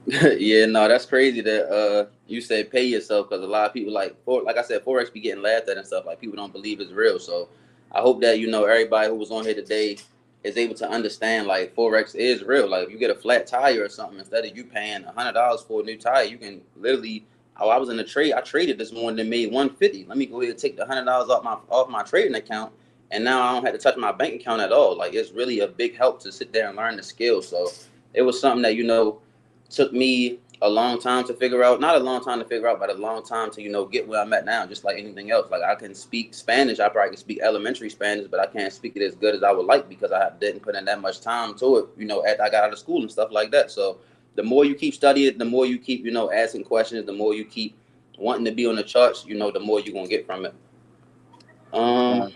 Yeah, no, that's crazy that you said pay yourself, because a lot of people like I said, Forex be getting laughed at and stuff. Like people don't believe it's real. So I hope that everybody who was on here today is able to understand like Forex is real. Like if you get a flat tire or something, instead of you paying $100 for a new tire, you can literally. Oh, I was in a trade. I traded this morning and made 150. Let me go ahead and take the $100 off my trading account, and now I don't have to touch my bank account at all. Like it's really a big help to sit there and learn the skills. So it was something that took me a long time to figure out. Not a long time to figure out, but a long time to get where I'm at now. Just like anything else, like I can speak Spanish. I probably can speak elementary Spanish, but I can't speak it as good as I would like because didn't put in that much time to it. After I got out of school and stuff like that. So the more you keep studying, the more you keep asking questions, the more you keep wanting to be on the charts. The more you're gonna get from it.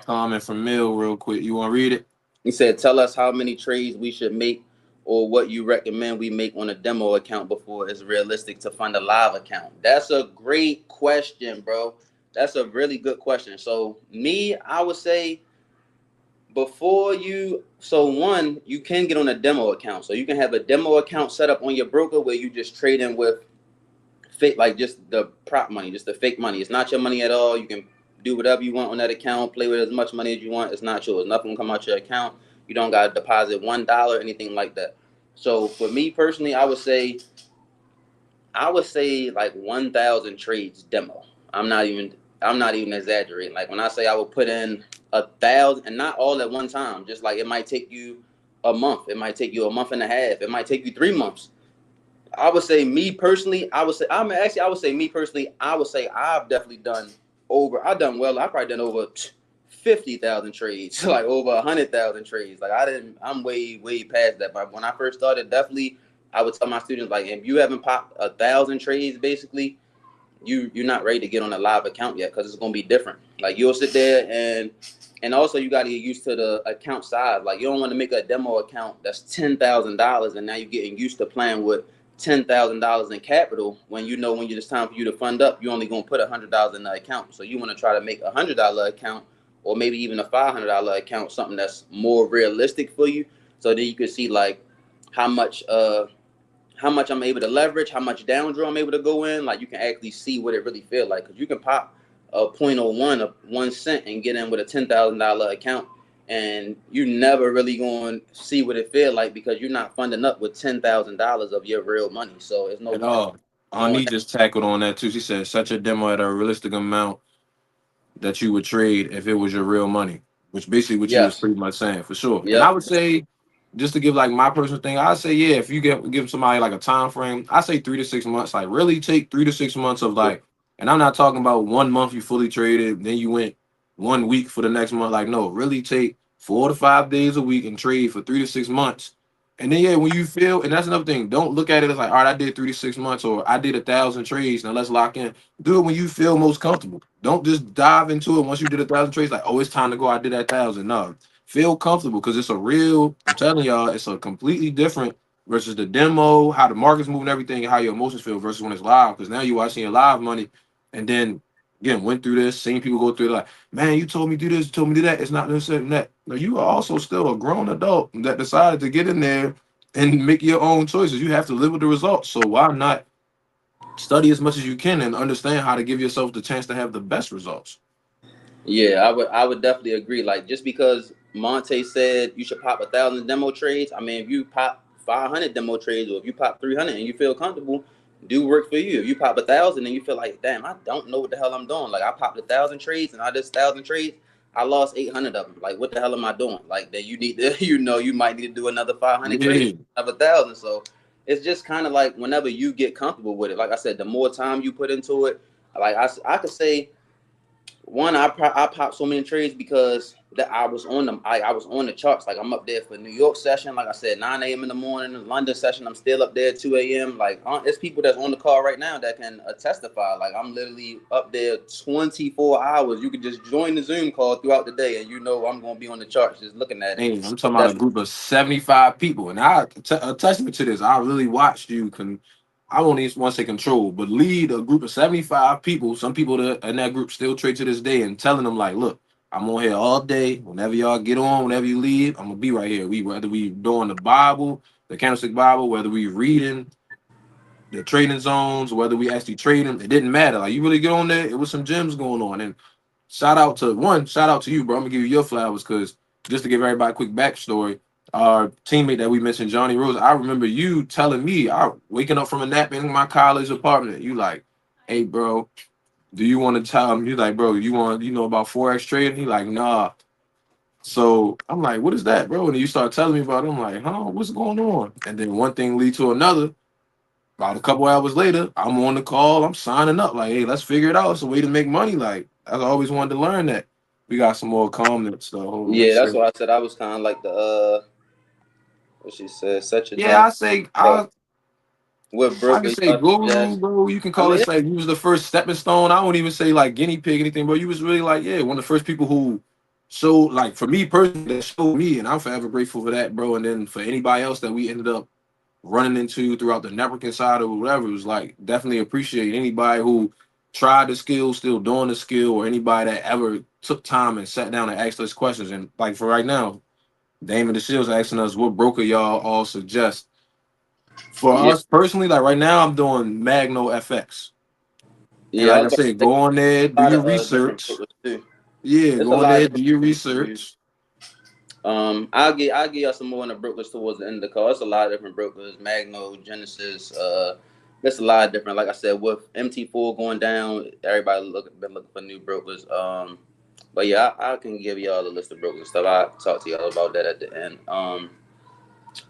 Comment from Mill real quick. You want to read it? He said, tell us how many trades we should make or what you recommend we make on a demo account before it's realistic to fund a live account. That's a great question, bro. That's a really good question. So I would say one, you can get on a demo account. So you can have a demo account set up on your broker where you just trade in with fake, like just the prop money, just the fake money. It's not your money at all. You can do whatever you want on that account, play with as much money as you want. It's not yours. Nothing will come out your account. You don't got to deposit $1, anything like that. So for me personally, I would say like 1,000 trades demo. I'm not even exaggerating. Like when I say I would put in 1,000, and not all at one time, just like it might take you a month. It might take you a month and a half. It might take you 3 months. I would say me personally, I would say me personally, I would say I've definitely I've done well. I've probably done over 50,000 trades, like over 100,000 trades. Like I'm way, way past that. But when I first started, definitely I would tell my students, like, if you haven't popped 1,000 trades, basically, you're not ready to get on a live account yet, because it's gonna be different. Like you'll sit there and also you got to get used to the account size. Like you don't want to make a demo account that's $10,000 and now you're getting used to playing with $10,000 in capital when when it's time for you to fund up, you're only gonna put $100 in the account. So you want to try to make $100 account, or maybe even a $500 account, something that's more realistic for you. So then you can see like how much I'm able to leverage, how much down draw I'm able to go in. Like you can actually see what it really feels like, because you can pop a point oh one of 1 cent and get in with a $10,000 account, and you never really going to see what it feel like because you're not funding up with $10,000 of your real money. So it's no At point all. doing Ani that. just tackled on that too. She said such a demo at a realistic amount that you would trade if it was your real money, which basically what you was Yes. pretty much saying for sure. And I Yep. would say, just to give like my personal thing, I say yeah, if you give somebody like a time frame, I say 3 to 6 months. Like really take 3 to 6 months of like, and I'm not talking about 1 month you fully traded, then you went 1 week for the next month. Like no, really take 4 to 5 days a week and trade for 3 to 6 months. And then yeah, when you feel, and that's another thing, don't look at it as like, all right, I did 3 to 6 months or I did 1,000 trades. Now let's lock in. Do it when you feel most comfortable. Don't just dive into it once you did 1,000 trades. Like, oh, it's time to go. I did that 1,000. No, feel comfortable because it's a real. I'm telling y'all, it's a completely different versus the demo, how the market's moving, everything, and how your emotions feel versus when it's live. Because now you watching your live money, and then again went through this, seeing people go through it. Like, man, you told me do this, you told me do that. It's not this and that. No, you are also still a grown adult that decided to get in there and make your own choices. You have to live with the results. So why not study as much as you can and understand how to give yourself the chance to have the best results? Yeah, I would definitely agree. Like just because Mhonte said you should pop 1,000 demo trades, I mean if you pop 500 demo trades or if you pop 300 and you feel comfortable, do work for you. If you pop 1,000 and you feel like, damn, I don't know what the hell I'm doing. Like I popped 1,000 trades and I just 1,000 trades, I lost 800 of them. Like what the hell am I doing? Like then you need to, you might need to do another 500 trades, Yeah. another 1,000. So it's just kind of like whenever you get comfortable with it. Like I said, the more time you put into it, like I could say one, I popped so many trades because that I was on them. I was on the charts. Like I'm up there for New York session. Like I said, 9 a.m. in the morning. London session, I'm still up there 2 a.m. Like it's people that's on the call right now that can testify. Like I'm literally up there 24 hours. You can just join the Zoom call throughout the day, and you know I'm gonna be on the charts just looking at it. Hey, I'm So talking about a that's group of 75 people. And a testament to this, I really watched you I won't even want to say control, but lead a group of 75 people. Some people that in that group still trade to this day and telling them like, look, I'm on here all day. Whenever y'all get on, whenever you leave, I'm gonna be right here. Whether we doing the Bible, the Candlestick Bible, whether we reading the trading zones, whether we actually trading, it didn't matter. Like you really get on there, it was some gems going on. And shout out to you, bro. I'm gonna give you your flowers because just to give everybody a quick backstory, our teammate that we mentioned, Johnny Rose, I remember you telling me, I waking up from a nap in my college apartment. You like, hey, bro, do you want to tell him? You like, bro, you know about Forex trading? He like, nah. So I'm like, what is that, bro? And you start telling me about it. I'm like, huh, what's going on? And then one thing lead to another. About a couple hours later, I'm on the call. I'm signing up. Like, hey, let's figure it out. It's a way to make money. Like, I always wanted to learn that. We got some more comments though. yeah. Let's That's see. why I said I was kind of like the what she said, such a Yeah, dumb. I say But I what I broker can say y'all guru, suggest? bro. You can I call mean, this like you was the first stepping stone. I won't even say like guinea pig anything, bro. You was really like, yeah, one of the first people who showed like for me personally that showed me, and I'm forever grateful for that, bro. And then for anybody else that we ended up running into throughout the networking side or whatever, it was like definitely appreciate anybody who tried the skill, still doing the skill, or anybody that ever took time and sat down and asked us questions. And like for right now, Damon the Shields asking us what broker y'all all suggest. For yeah, us personally, like right now, I'm doing Magno FX. And yeah. I like was I about to said, say go on there, do a lot your of different research. brokers too. Yeah, There's a go on lot of there, do different your brokers you can use. research. I'll give y'all some more on the brokers towards the end of the call. It's a lot of different brokers, Magno, Genesis. There's a lot of different. Like I said, with MT4 going down, everybody been looking for new brokers. But yeah, I can give y'all a list of brokers and stuff. I'll talk to y'all about that at the end.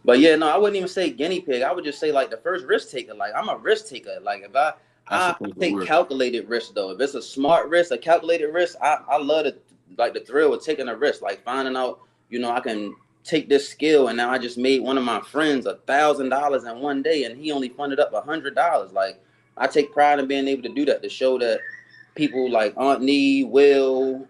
But yeah, no, I wouldn't even say guinea pig. I would just say like the first risk taker. Like I'm a risk taker. Like if That's the I perfect take word. calculated risk though. If it's a smart risk, a calculated risk, I love the thrill of taking a risk. Like finding out, I can take this skill and now I just made one of my friends $1,000 in one day and he only funded up $100. Like I take pride in being able to do that to show that people like Aunt Nee, Will,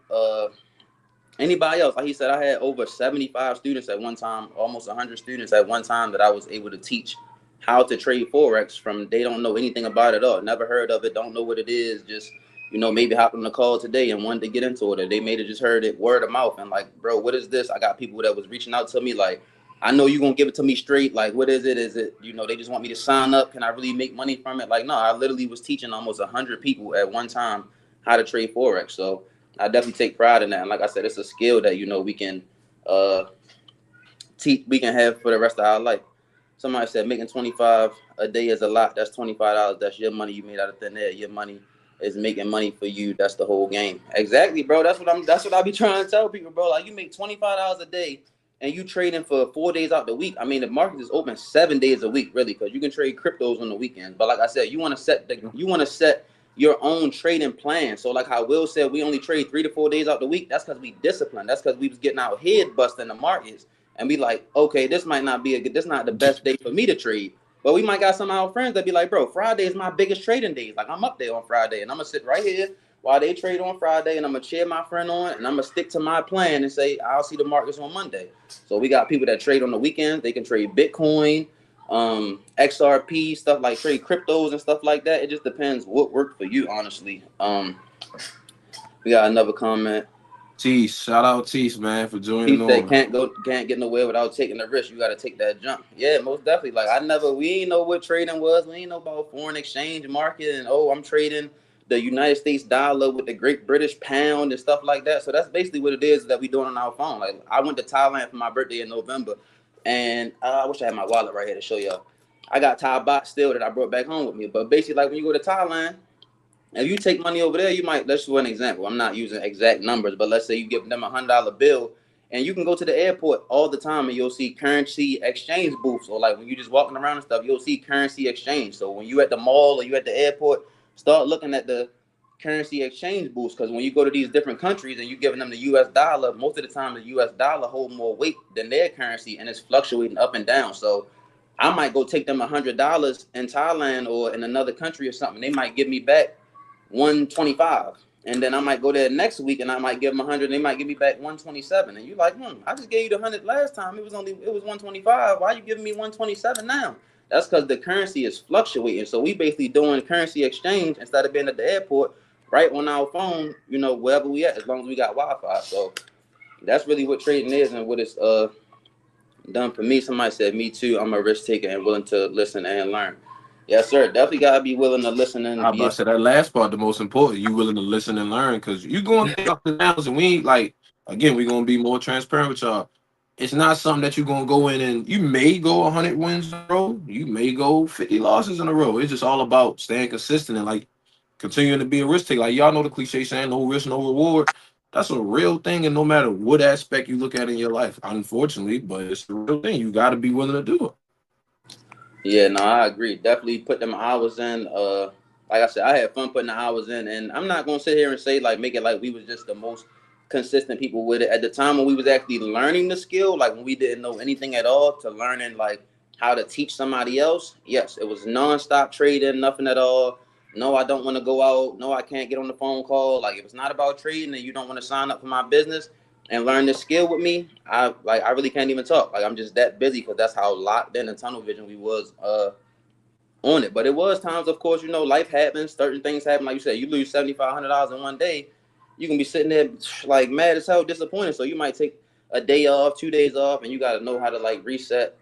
anybody else. Like he said, I had over 75 students at one time, almost 100 students at one time that I was able to teach how to trade Forex from they don't know anything about it at all, never heard of it, don't know what it is, just, maybe hopped on the call today and wanted to get into it. Or they made it just heard it word of mouth and like, bro, what is this? I got people that was reaching out to me like, I know you're going to give it to me straight. Like, what is it? Is it, they just want me to sign up? Can I really make money from it? Like, no, I literally was teaching almost 100 people at one time how to trade Forex. So I definitely take pride in that. And like I said, it's a skill that, we can we can have for the rest of our life. Somebody said making 25 a day is a lot. That's $25. That's your money you made out of thin air. Your money is making money for you. That's the whole game. Exactly, bro. That's what I be trying to tell people, bro. Like, you make $25 a day and you trading for 4 days out the week. I mean, the market is open 7 days a week, really, because you can trade cryptos on the weekends. But like I said, you want to set your own trading plan. So like how Will said, we only trade 3 to 4 days out the week. That's because we disciplined. That's because we was getting our head busting the markets. And be like, okay, this might not be this not the best day for me to trade. But we might got some of our friends that be like, bro, Friday is my biggest trading days. Like, I'm up there on Friday and I'm gonna sit right here while they trade on Friday and I'm gonna cheer my friend on and I'm gonna stick to my plan and say, I'll see the markets on Monday. So we got people that trade on the weekends. They can trade Bitcoin, XRP, stuff like trade cryptos and stuff like that. It just depends what worked for you, honestly. We got another comment. Tease, shout out Tease, man, for joining He said, on. can't get nowhere without taking the risk. You got to take that jump. Yeah, most definitely. Like, we ain't know what trading was. We ain't know about foreign exchange market. And, I'm trading the United States dollar with the Great British pound and stuff like that. So that's basically what it is that we doing on our phone. Like, I went to Thailand for my birthday in November. And I wish I had my wallet right here to show y'all. I got Thai baht still that I brought back home with me. But basically, like, when you go to Thailand, if you take money over there, you might, let's for an example, I'm not using exact numbers, but let's say you give them $100 bill and you can go to the airport all the time and you'll see currency exchange booths, or like when you just walking around and stuff, you'll see currency exchange. So when you at the mall or you at the airport, start looking at the currency exchange booths, because when you go to these different countries and you giving them the US dollar, most of the time the US dollar hold more weight than their currency and it's fluctuating up and down. So I might go take them $100 in Thailand or in another country or something. They might give me back 125, and then I might go there next week and I might give them 100. They might give me back 127, and you like, I just gave you the 100 last time. It was 125. Why are you giving me 127 now? That's because the currency is fluctuating. So we basically doing currency exchange instead of being at the airport, right on our phone. Wherever we at, as long as we got Wi-Fi. So that's really what trading is and what it's done for me. Somebody said, me too. I'm a risk taker and willing to listen and learn. Yes, sir. Definitely gotta be willing to listen and I be. about to say that last part, the most important. You willing to listen and learn, because you going to up and downs, and we ain't like, again, we gonna be more transparent with y'all. It's not something that you're gonna go in and you may go 100 wins in a row, you may go 50 losses in a row. It's just all about staying consistent and like continuing to be a risk taker. Like, y'all know the cliche saying, no risk, no reward. That's a real thing, and no matter what aspect you look at in your life, unfortunately, but it's a real thing. You got to be willing to do it. Yeah, no, I agree. Definitely put them hours in. Like I said, I had fun putting the hours in, and I'm not gonna sit here and say like make it like we was just the most consistent people with it. At the time when we was actually learning the skill, like when we didn't know anything at all, to learning like how to teach somebody else. Yes, it was nonstop trading, nothing at all. No, I don't want to go out. No, I can't get on the phone call. Like, if it's not about trading and you don't want to sign up for my business and learn this skill with me, I really can't even talk. Like, I'm just that busy, because that's how locked in and tunnel vision we was on it. But it was times, of course, life happens, certain things happen. Like you said, you lose $7,500 in one day, you can be sitting there like mad as hell, disappointed. So you might take a day off, 2 days off, and you got to know how to like reset.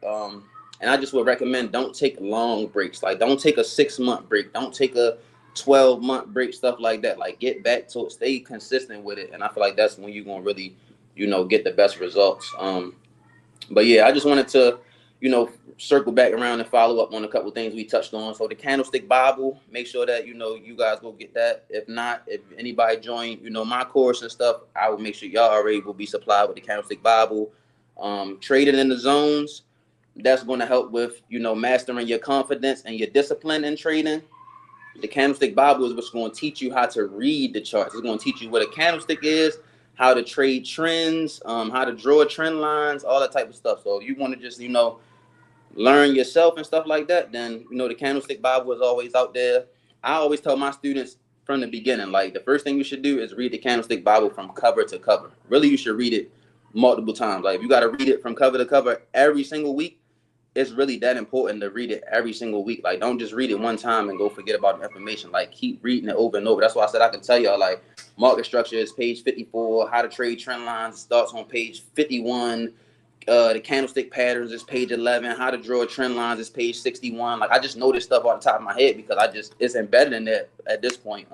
And I just would recommend, don't take long breaks. Like, don't take a 6-month break. Don't take a 12-month break, stuff like that. Like, get back to it, stay consistent with it. And I feel like that's when you're going to really, get the best results. But yeah, I just wanted to, circle back around and follow up on a couple of things we touched on. So the Candlestick Bible, make sure that, you guys go get that. If not, if anybody join, my course and stuff, I will make sure y'all already will be supplied with the Candlestick Bible. Trading in the zones, that's going to help with, mastering your confidence and your discipline in trading. The Candlestick Bible is what's going to teach you how to read the charts. It's going to teach you what a candlestick is, how to trade trends, how to draw trend lines, all that type of stuff. So if you want to just, learn yourself and stuff like that, then, the Candlestick Bible is always out there. I always tell my students from the beginning, like, the first thing you should do is read the Candlestick Bible from cover to cover. Really, you should read it multiple times. Like, if you got to read it from cover to cover every single week, it's really that important to read it every single week. Like, don't just read it one time and go forget about the information. Like, keep reading it over and over. That's why I said I can tell y'all, like, market structure is page 54. How to trade trend lines starts on page 51. The candlestick patterns is page 11. How to draw trend lines is page 61. Like, I just know this stuff off the top of my head because it's embedded in there at this point.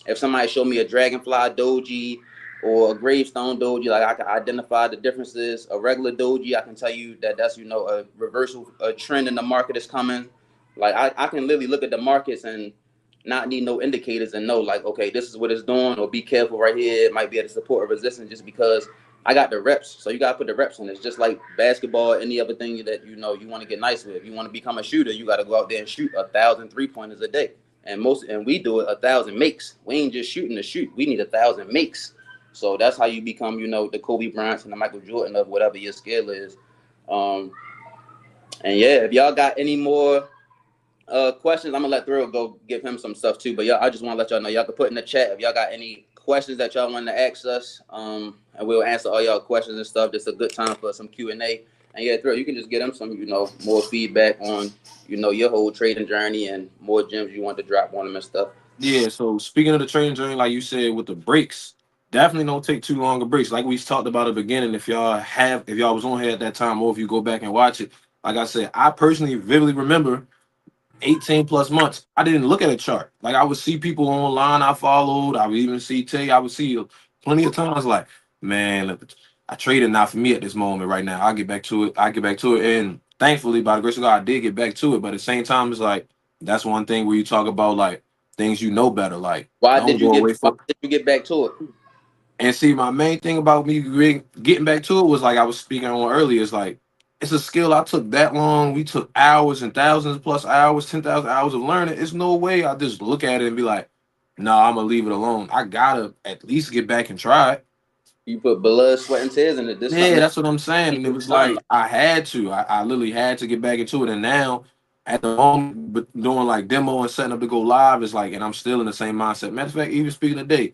if somebody showed me a dragonfly doji or a gravestone doji, like I can identify the differences. A regular doji, I can tell you that that's a reversal, a trend in the market is coming. Like I can literally look at the markets and not need no indicators and know like, okay, this is what it's doing, or be careful right here. It might be at a support or resistance just because I got the reps. So you gotta put the reps in. It's just like basketball, any other thing that you want to get nice with. If you want to become a shooter, you got to go out there and shoot 1,000 3-pointers a day. And we do it 1,000 makes. We ain't just shooting to shoot. We need 1,000 makes. So that's how you become, the Kobe Bryant and the Michael Jordan of whatever your skill is. And yeah, if y'all got any more questions, I'm gonna let Thrill go give him some stuff too. But y'all, I just want to let y'all know, y'all can put in the chat if y'all got any questions that y'all want to ask us, and we'll answer all y'all questions and stuff. Just a good time for some Q&A. And yeah, Thrill, you can just get them some, more feedback on, your whole trading journey and more gems you want to drop on them and stuff. Yeah, so speaking of the trading journey, like you said, with the breaks, definitely don't take too long of breaks. Like we talked about at the beginning, if y'all was on here at that time, or if you go back and watch it, like I said, I personally vividly remember 18 plus months, I didn't look at a chart. Like I would see people online I followed, I would even see Tay, I would see plenty of times like, man, look, I traded not for me at this moment right now. I'll get back to it. And thankfully, by the grace of God, I did get back to it. But at the same time, it's like that's one thing where you talk about like things better. Like Why don't did you go get away why from. did you get back to it? And see, my main thing about me getting back to it was like I was speaking on earlier. It's like it's a skill I took that long. We took hours and thousands plus hours, 10,000 hours of learning. It's no way I just look at it and be like, "No, I'm gonna leave it alone." I gotta at least get back and try it. You put blood, sweat, and tears in it. This is something Yeah, that that's what I'm saying. And it was done. like I had to. I literally had to get back into it. And now at the moment, but doing like demo and setting up to go live is like, and I'm still in the same mindset. Matter of fact, even speaking today,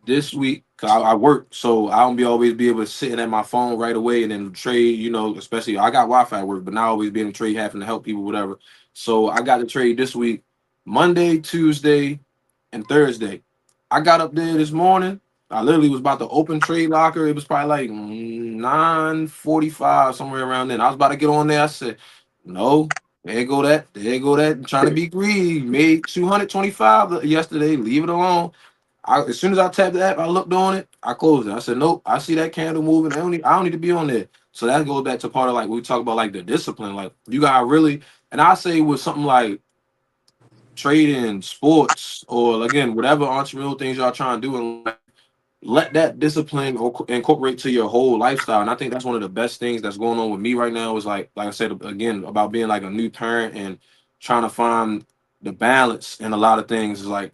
this week, cause I work, so I don't always be able to sit at my phone right away and then trade. Especially I got Wi-Fi at work, but not always being able to trade, having to help people, whatever. So I got to trade this week, Monday, Tuesday, and Thursday. I got up there this morning. I literally was about to open trade locker. It was probably like 9:45, somewhere around then. I was about to get on there. I said, no, there go that. There go that. I'm trying to be greedy. Made 225 yesterday. Leave it alone. As soon as I tapped the app, I looked on it. I closed it. I said, nope. I see that candle moving. I don't need to be on there. So that goes back to part of like we talk about like the discipline. Like you gotta really, and I say with something like trading, sports, or again whatever entrepreneurial things y'all trying to do, and let that discipline or incorporate to your whole lifestyle. And I think that's one of the best things that's going on with me right now. Is like I said again about being like a new parent and trying to find the balance in a lot of things. Is like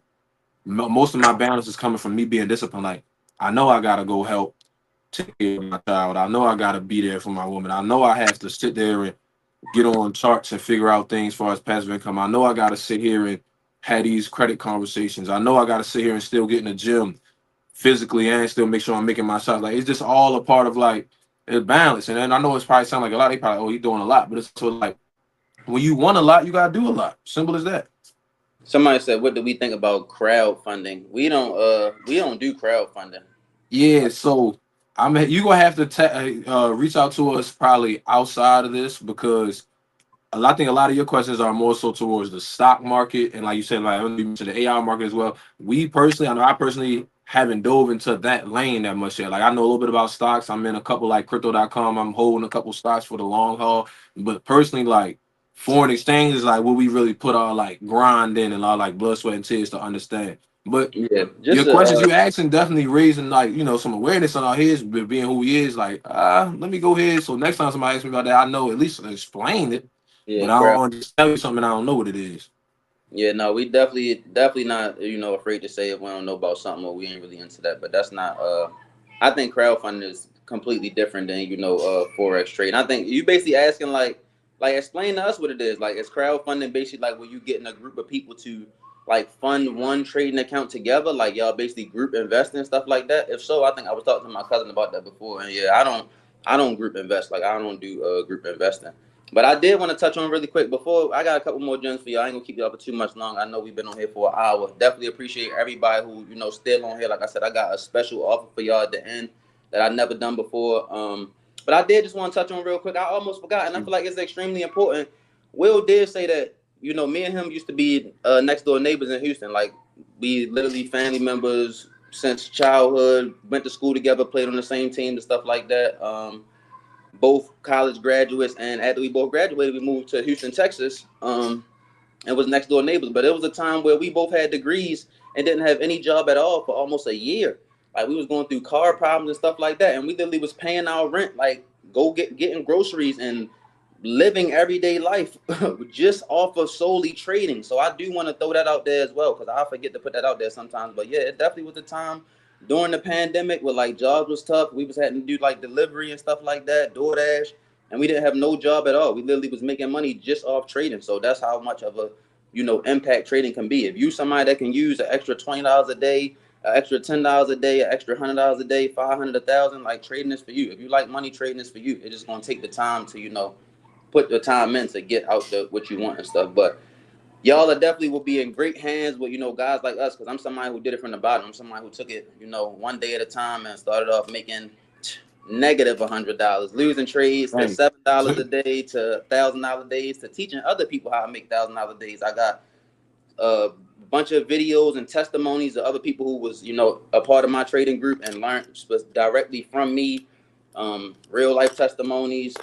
most of my balance is coming from me being disciplined. Like I know I gotta go help take care of my child. I know I gotta be there for my woman. I know I have to sit there and get on charts and figure out things as far as passive income. I know I gotta sit here and have these credit conversations. I know I gotta sit here and still get in the gym physically and still make sure I'm making my shots. Like it's just all a part of like a balance. And then I know it's probably sound like a lot. They probably, oh, you're doing a lot, but it's so like when you want a lot, you gotta do a lot. Simple as that. Somebody said, "What do we think about crowdfunding?" We don't do crowdfunding. Yeah, so you gonna have to reach out to us probably outside of this because I think a lot of your questions are more so towards the stock market and like you said, like to the AI market as well. I personally haven't dove into that lane that much yet. Like I know a little bit about stocks. I'm in a couple like crypto.com. I'm holding a couple stocks for the long haul. But personally, like foreign exchange is like what we really put our like grind in and our like blood, sweat, and tears to understand. But Yeah, your just questions you asking definitely raising like some awareness on our heads, being who he is. Like, let me go ahead. So next time somebody asks me about that, I know at least explain it. yeah, But I don't want to just tell you something I don't know what it is. yeah. No, we definitely not afraid to say if we don't know about something or we ain't really into that. But that's not. I think crowdfunding is completely different than forex trade. I think you basically asking like explain to us what it is. Like is crowdfunding basically like when you getting a group of people to like fund one trading account together, like y'all basically group investing and stuff like that. If so, I think I was talking to my cousin about that before, and yeah, I don't group invest. Like I don't do group investing. But I did want to touch on really quick before I got a couple more gems for you. I ain't gonna keep you up for too much long. I know we've been on here for an hour. Definitely appreciate everybody who still on here. Like I said, I got a special offer for y'all at the end that I never done before. But I did just want to touch on real quick. I almost forgot, and I feel like it's extremely important. Will did say that me and him used to be next door neighbors in Houston. Like We literally family members since childhood, went to school together, played on the same team and stuff like that. Both college graduates, and after we both graduated, we moved to Houston, Texas. And was next door neighbors. But it was a time where we both had degrees and didn't have any job at all for almost a year. Like we was going through car problems and stuff like that, and we literally was paying our rent, like getting groceries and living everyday life just off of solely trading. So I do want to throw that out there as well, because I forget to put that out there sometimes. But yeah, it definitely was a time during the pandemic where like jobs was tough. We was having to do like delivery and stuff like that, DoorDash, and we didn't have no job at all. We literally was making money just off trading. So that's how much of a impact trading can be. If you somebody that can use an extra $20 a day, an extra $10 a day, an extra $100 a day, 500, 1,000, like trading is for you. If you like money, trading is for you. It's just gonna take the time to put the time in to get out what you want and stuff. But y'all are definitely will be in great hands with guys like us, because I'm somebody who did it from the bottom. I'm somebody who took it one day at a time and started off making negative $100, losing trades to Hey, $7 a day to $1,000 days, to teaching other people how to make $1,000 days. I got a bunch of videos and testimonies of other people who was a part of my trading group and learned directly from me. Real life testimonies.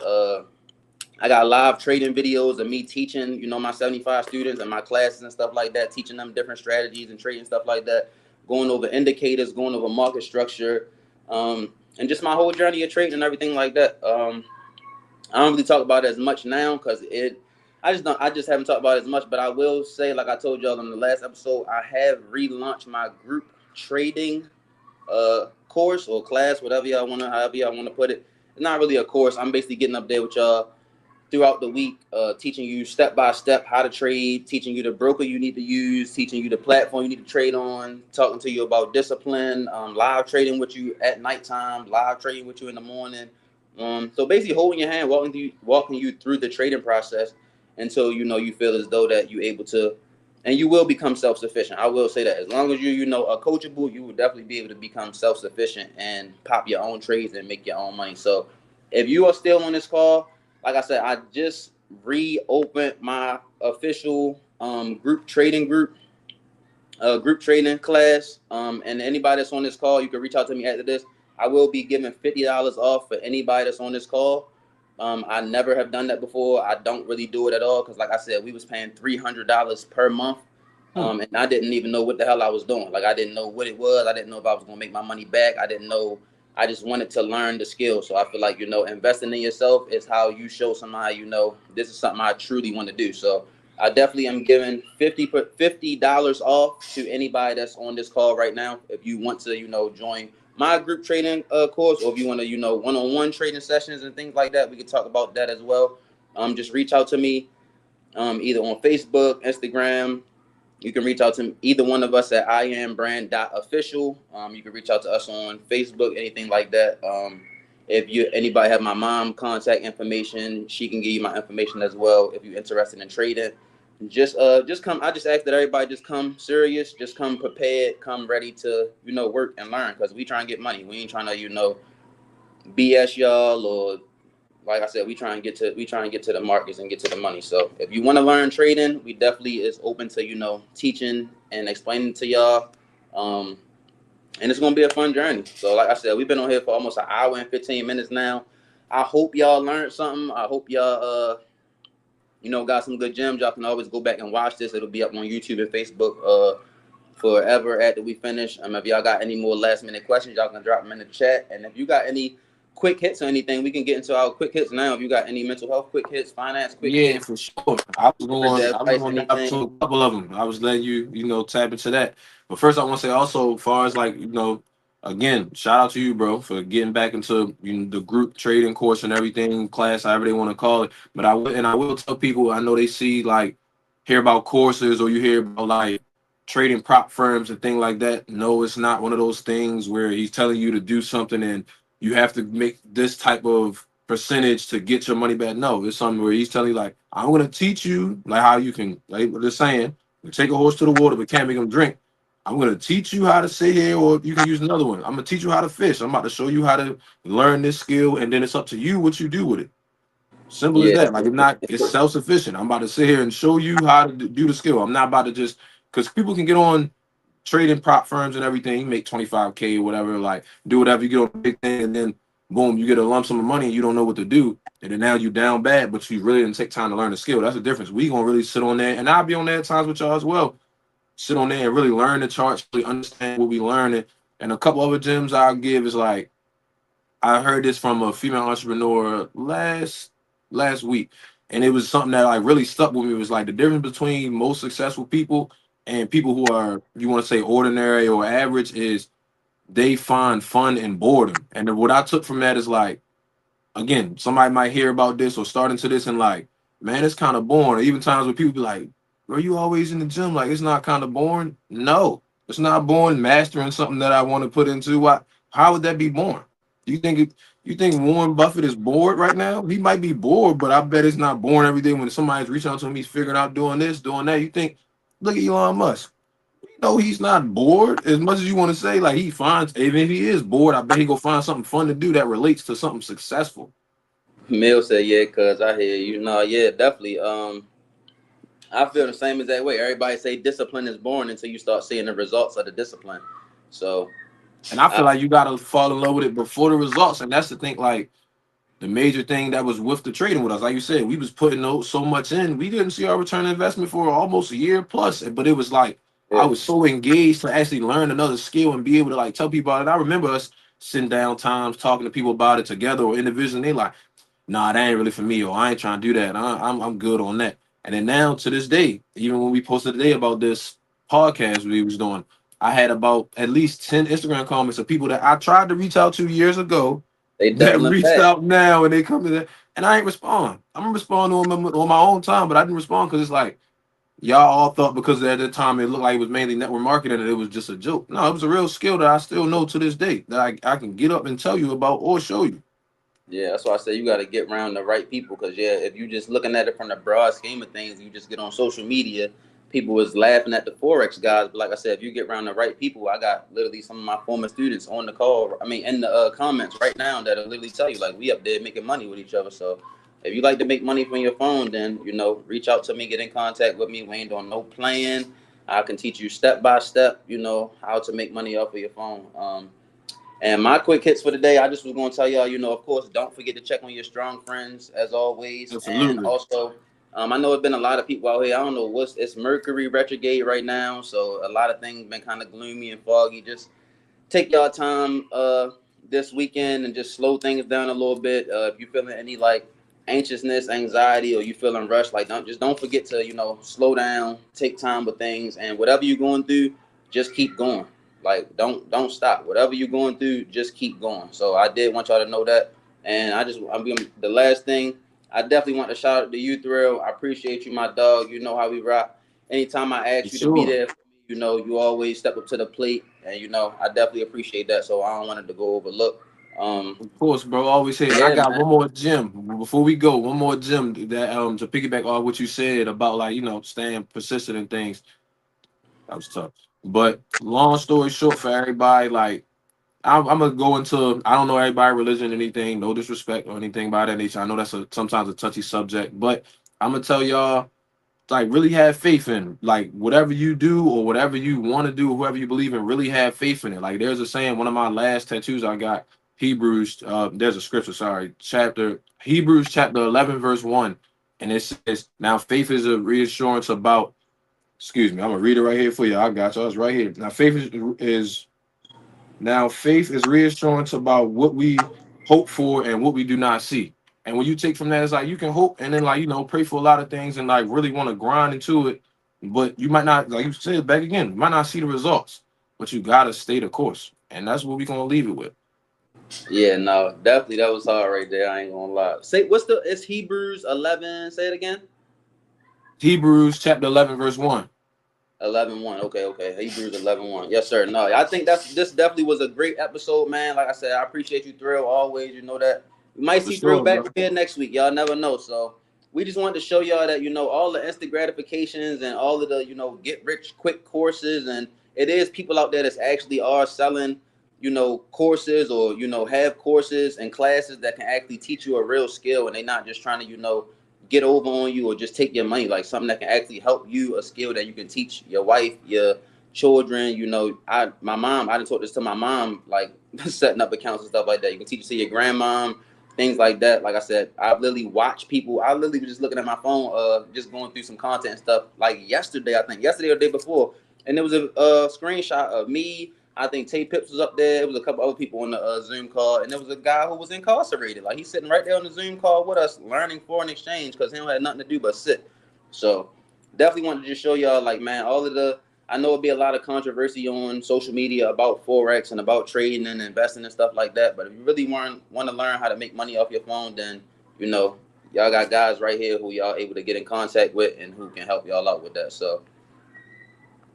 I got live trading videos of me teaching, my 75 students and my classes and stuff like that, teaching them different strategies and trading stuff like that, going over indicators, going over market structure, and just my whole journey of trading and everything like that. I don't really talk about it as much now because I just haven't talked about it as much. But I will say, like I told y'all in the last episode, I have relaunched my group trading course or class, however y'all want to put it. It's not really a course. I'm basically getting up there with y'all throughout the week, teaching you step by step how to trade, teaching you the broker you need to use, teaching you the platform you need to trade on, talking to you about discipline, live trading with you at nighttime, live trading with you in the morning. So basically holding your hand, walking you through the trading process until you feel as though that you're able to, and you will become self-sufficient. I will say that as long as you are coachable, you will definitely be able to become self-sufficient and pop your own trades and make your own money. So if you are still on this call, like I said, I just reopened my official group trading class. And anybody that's on this call, you can reach out to me after this. I will be giving $50 off for anybody that's on this call. I never have done that before. I don't really do it at all because, like I said, we was paying $300 per month. And I didn't even know what the hell I was doing. Like, I didn't know what it was. I didn't know if I was going to make my money back. I didn't know. I just wanted to learn the skill. So I feel like, investing in yourself is how you show somebody, this is something I truly want to do. So I definitely am giving $50 off to anybody that's on this call right now. If you want to, join my group trading course, or if you want to, one-on-one trading sessions and things like that, we can talk about that as well. Just reach out to me either on Facebook, Instagram. You can reach out to either one of us at EyeAm Brand .official. You can reach out to us on Facebook, anything like that. If anybody have my mom contact information, she can give you my information as well. If you're interested in trading, just come. I just ask that everybody just come serious, just come prepared, come ready to work and learn, because we try and get money. We ain't trying to BS y'all, or like I said, we try and get to the markets and get to the money. So if you want to learn trading, we definitely is open to teaching and explaining to y'all. And it's gonna be a fun journey. So like I said, we've been on here for almost an hour and 15 minutes now. I hope y'all learned something. I hope y'all got some good gems. Y'all can always go back and watch this. It'll be up on YouTube and Facebook forever after we finish. If y'all got any more last minute questions, y'all can drop them in the chat. And if you got any quick hits or anything, we can get into our quick hits now. If you got any mental health quick hits, finance quick hits, for sure. I was advice, going down to anything. a couple of them. I was letting tap into that. But first, I want to say also, as far as again, shout out to you, bro, for getting back into the group trading course and everything, class, however they want to call it. But I will tell people, I know they see hear about courses, or you hear about trading prop firms and things like that. No, it's not one of those things where he's telling you to do something and you have to make this type of percentage to get your money back. No, it's something where he's telling you, I'm going to teach you how you can, like they're saying, take a horse to the water but can't make him drink. I'm going to teach you how to sit here, or you can use another one. I'm going to teach you how to fish. I'm about to show you how to learn this skill, and then it's up to you what you do with it. Simple as Yeah, that. It's self-sufficient. I'm about to sit here and show you how to do the skill. I'm not about to just, because people can get on trading prop firms and everything, you make 25K or whatever, like do whatever, you get on a big thing, and then boom, you get a lump sum of money and you don't know what to do. And then now you down bad, but you really didn't take time to learn the skill. That's the difference. We gonna really sit on there, and I'll be on there at times with y'all as well. Sit on there and really learn the charts, really understand what we learning. And a couple other gems I'll give is like, I heard this from a female entrepreneur last week, and it was something that like really stuck with me. It was like the difference between most successful people and people who are, you want to say, ordinary or average, is they find fun in boredom. And then what I took from that is like, again, somebody might hear about this or start into this and like, man, it's kind of boring. Or even times when people be like, bro, you always in the gym, like it's not kind of boring. No, it's not boring mastering something that I want to put into. Why? How would that be boring? You think Warren Buffett is bored right now? He might be bored, but I bet it's not boring every day when somebody's reaching out to him, he's figuring out doing this, doing that. You think, look at Elon Musk. You know he's not bored as much as you want to say. Like he finds, even if he is bored, I bet he go find something fun to do that relates to something successful. Mill said, yeah, cuz I hear you. No, yeah, definitely. I feel the same exact way. Everybody say discipline is boring until you start seeing the results of the discipline. So, And I feel like you gotta fall in love with it before the results. And that's the thing, like the major thing that was with the trading with us. Like you said, we was putting so much in. We didn't see our return on investment for almost a year plus. But it was like I yeah, was so engaged to actually learn another skill and be able to like tell people about it. I remember us sitting down times talking to people about it together or individually. They like, nah, that ain't really for me, or I ain't trying to do that. I'm good on that. And then now to this day, even when we posted today about this podcast we was doing, I had about at least 10 Instagram comments of people that I tried to reach out to years ago they that doubling reached back. out now and they come to that, and I ain't respond. I'm gonna respond to them on my own time, but I didn't respond because it's like y'all all thought because at the time it looked like it was mainly network marketing and it was just a joke. No, it was a real skill that I still know to this day that I can get up and tell you about or show you. Yeah, that's why I say you got to get around the right people. Because yeah, if you just looking at it from the broad scheme of things, you just get on social media. People was laughing at the Forex guys, but like I said, if you get around the right people, I got literally some of my former students on the call. I mean, in the comments right now that'll literally tell you like we up there making money with each other. So if you like to make money from your phone, then reach out to me, get in contact with me. We ain't on no plan. I can teach you step by step, how to make money off of your phone. And my quick hits for the day, I just was going to tell y'all, of course, don't forget to check on your strong friends as always. And Absolutely. also, I know it's been a lot of people out here. I don't know it's Mercury retrograde right now. So a lot of things been kind of gloomy and foggy. Just take y'all time this weekend and just slow things down a little bit. If you're feeling any like anxiousness, anxiety, or you feeling rushed, like don't forget to slow down, take time with things, and whatever you're going through, just keep going. Like don't stop. Whatever you're going through, just keep going. So I did want y'all to know that, and I'm being the last thing. I definitely want to shout out to you, Thrill. I appreciate you, my dog. You know how we rock. Anytime I For ask you to be sure. there, you always step up to the plate, and I definitely appreciate that. So I don't want it to go overlooked. Of course, bro. Always say, and I Yeah, got man. one more gem before we go. One more gem that to piggyback on what you said about like staying persistent in things. That was tough. But long story short, for everybody, like I'm gonna go into, I don't know everybody religion, anything, no disrespect or anything by that nature. I know that's sometimes a touchy subject, but I'm gonna tell y'all, like, really have faith in like whatever you do or whatever you want to do, whoever you believe in, really have faith in it. Like there's a saying, one of my last tattoos I got, Hebrews, there's a scripture, sorry, chapter Hebrews chapter 11 verse 1, and it says, now faith is a reassurance about, excuse me, I'm gonna read it right here for you. I got you. It's right here. Now faith is reassurance about what we hope for and what we do not see. And when you take from that, it's like you can hope and then like pray for a lot of things and like really want to grind into it, but you might not, like you said back again, you might not see the results, but you gotta stay the course, and that's what we're gonna leave it with. Yeah, no, definitely that was hard right there. I ain't gonna lie. Say it's Hebrews 11. Say it again. Hebrews chapter 11 verse 1. 11:1. Okay. Hebrews 11:1. Yes, sir. No, I think this definitely was a great episode, man. Like I said, I appreciate you, Thrill, always. You know that. We might For see Thrill sure, back bro. here next week. Y'all never know. So we just wanted to show y'all that, all the instant gratifications and all of the, get rich quick courses. And it is people out there that actually are selling, courses or, have courses and classes that can actually teach you a real skill. And they're not just trying to, get over on you or just take your money, like something that can actually help you, a skill that you can teach your wife, children. You know, my mom, I didn't talk this to my mom, like setting up accounts and stuff like that. You can teach it to your grandmom, things like that. Like I said, I literally watch people. I literally was just looking at my phone, just going through some content and stuff like yesterday, I think yesterday or the day before, and there was a screenshot of me. I think Tay Pips was up there. It was a couple other people on the Zoom call, and there was a guy who was incarcerated. Like he's sitting right there on the Zoom call with us, learning foreign exchange because he don't have nothing to do but sit. So definitely wanted to just show y'all, like, man, all of the. I know it'll be a lot of controversy on social media about Forex and about trading and investing and stuff like that. But if you really want to learn how to make money off your phone, then, you know, y'all got guys right here who y'all able to get in contact with and who can help y'all out with that. So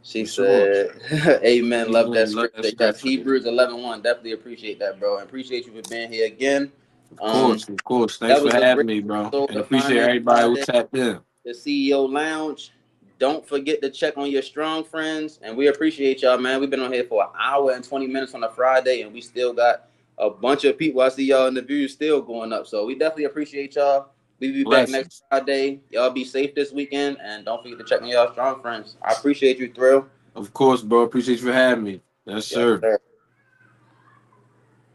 she For sure. said, amen, love that Amen. Love that scripture. Yes, scripture. Hebrews 11:1. Definitely appreciate that, bro. And appreciate you for being here again. Of course, of course. Thanks That for was a having great me, bro. episode And of appreciate Finance everybody who Friday, tapped in. the CEO Lounge. Don't forget to check on your strong friends. And we appreciate y'all, man. We've been on here for an hour and 20 minutes on a Friday, and we still got a bunch of people. I see y'all in the views still going up. So we definitely appreciate y'all. We'll be back next Blessings. Friday. Y'all be safe this weekend, and don't forget to check on y'all strong friends. I appreciate you, Thrill. Of course, bro. Appreciate you for having me. Yes, Yes, sir. sir.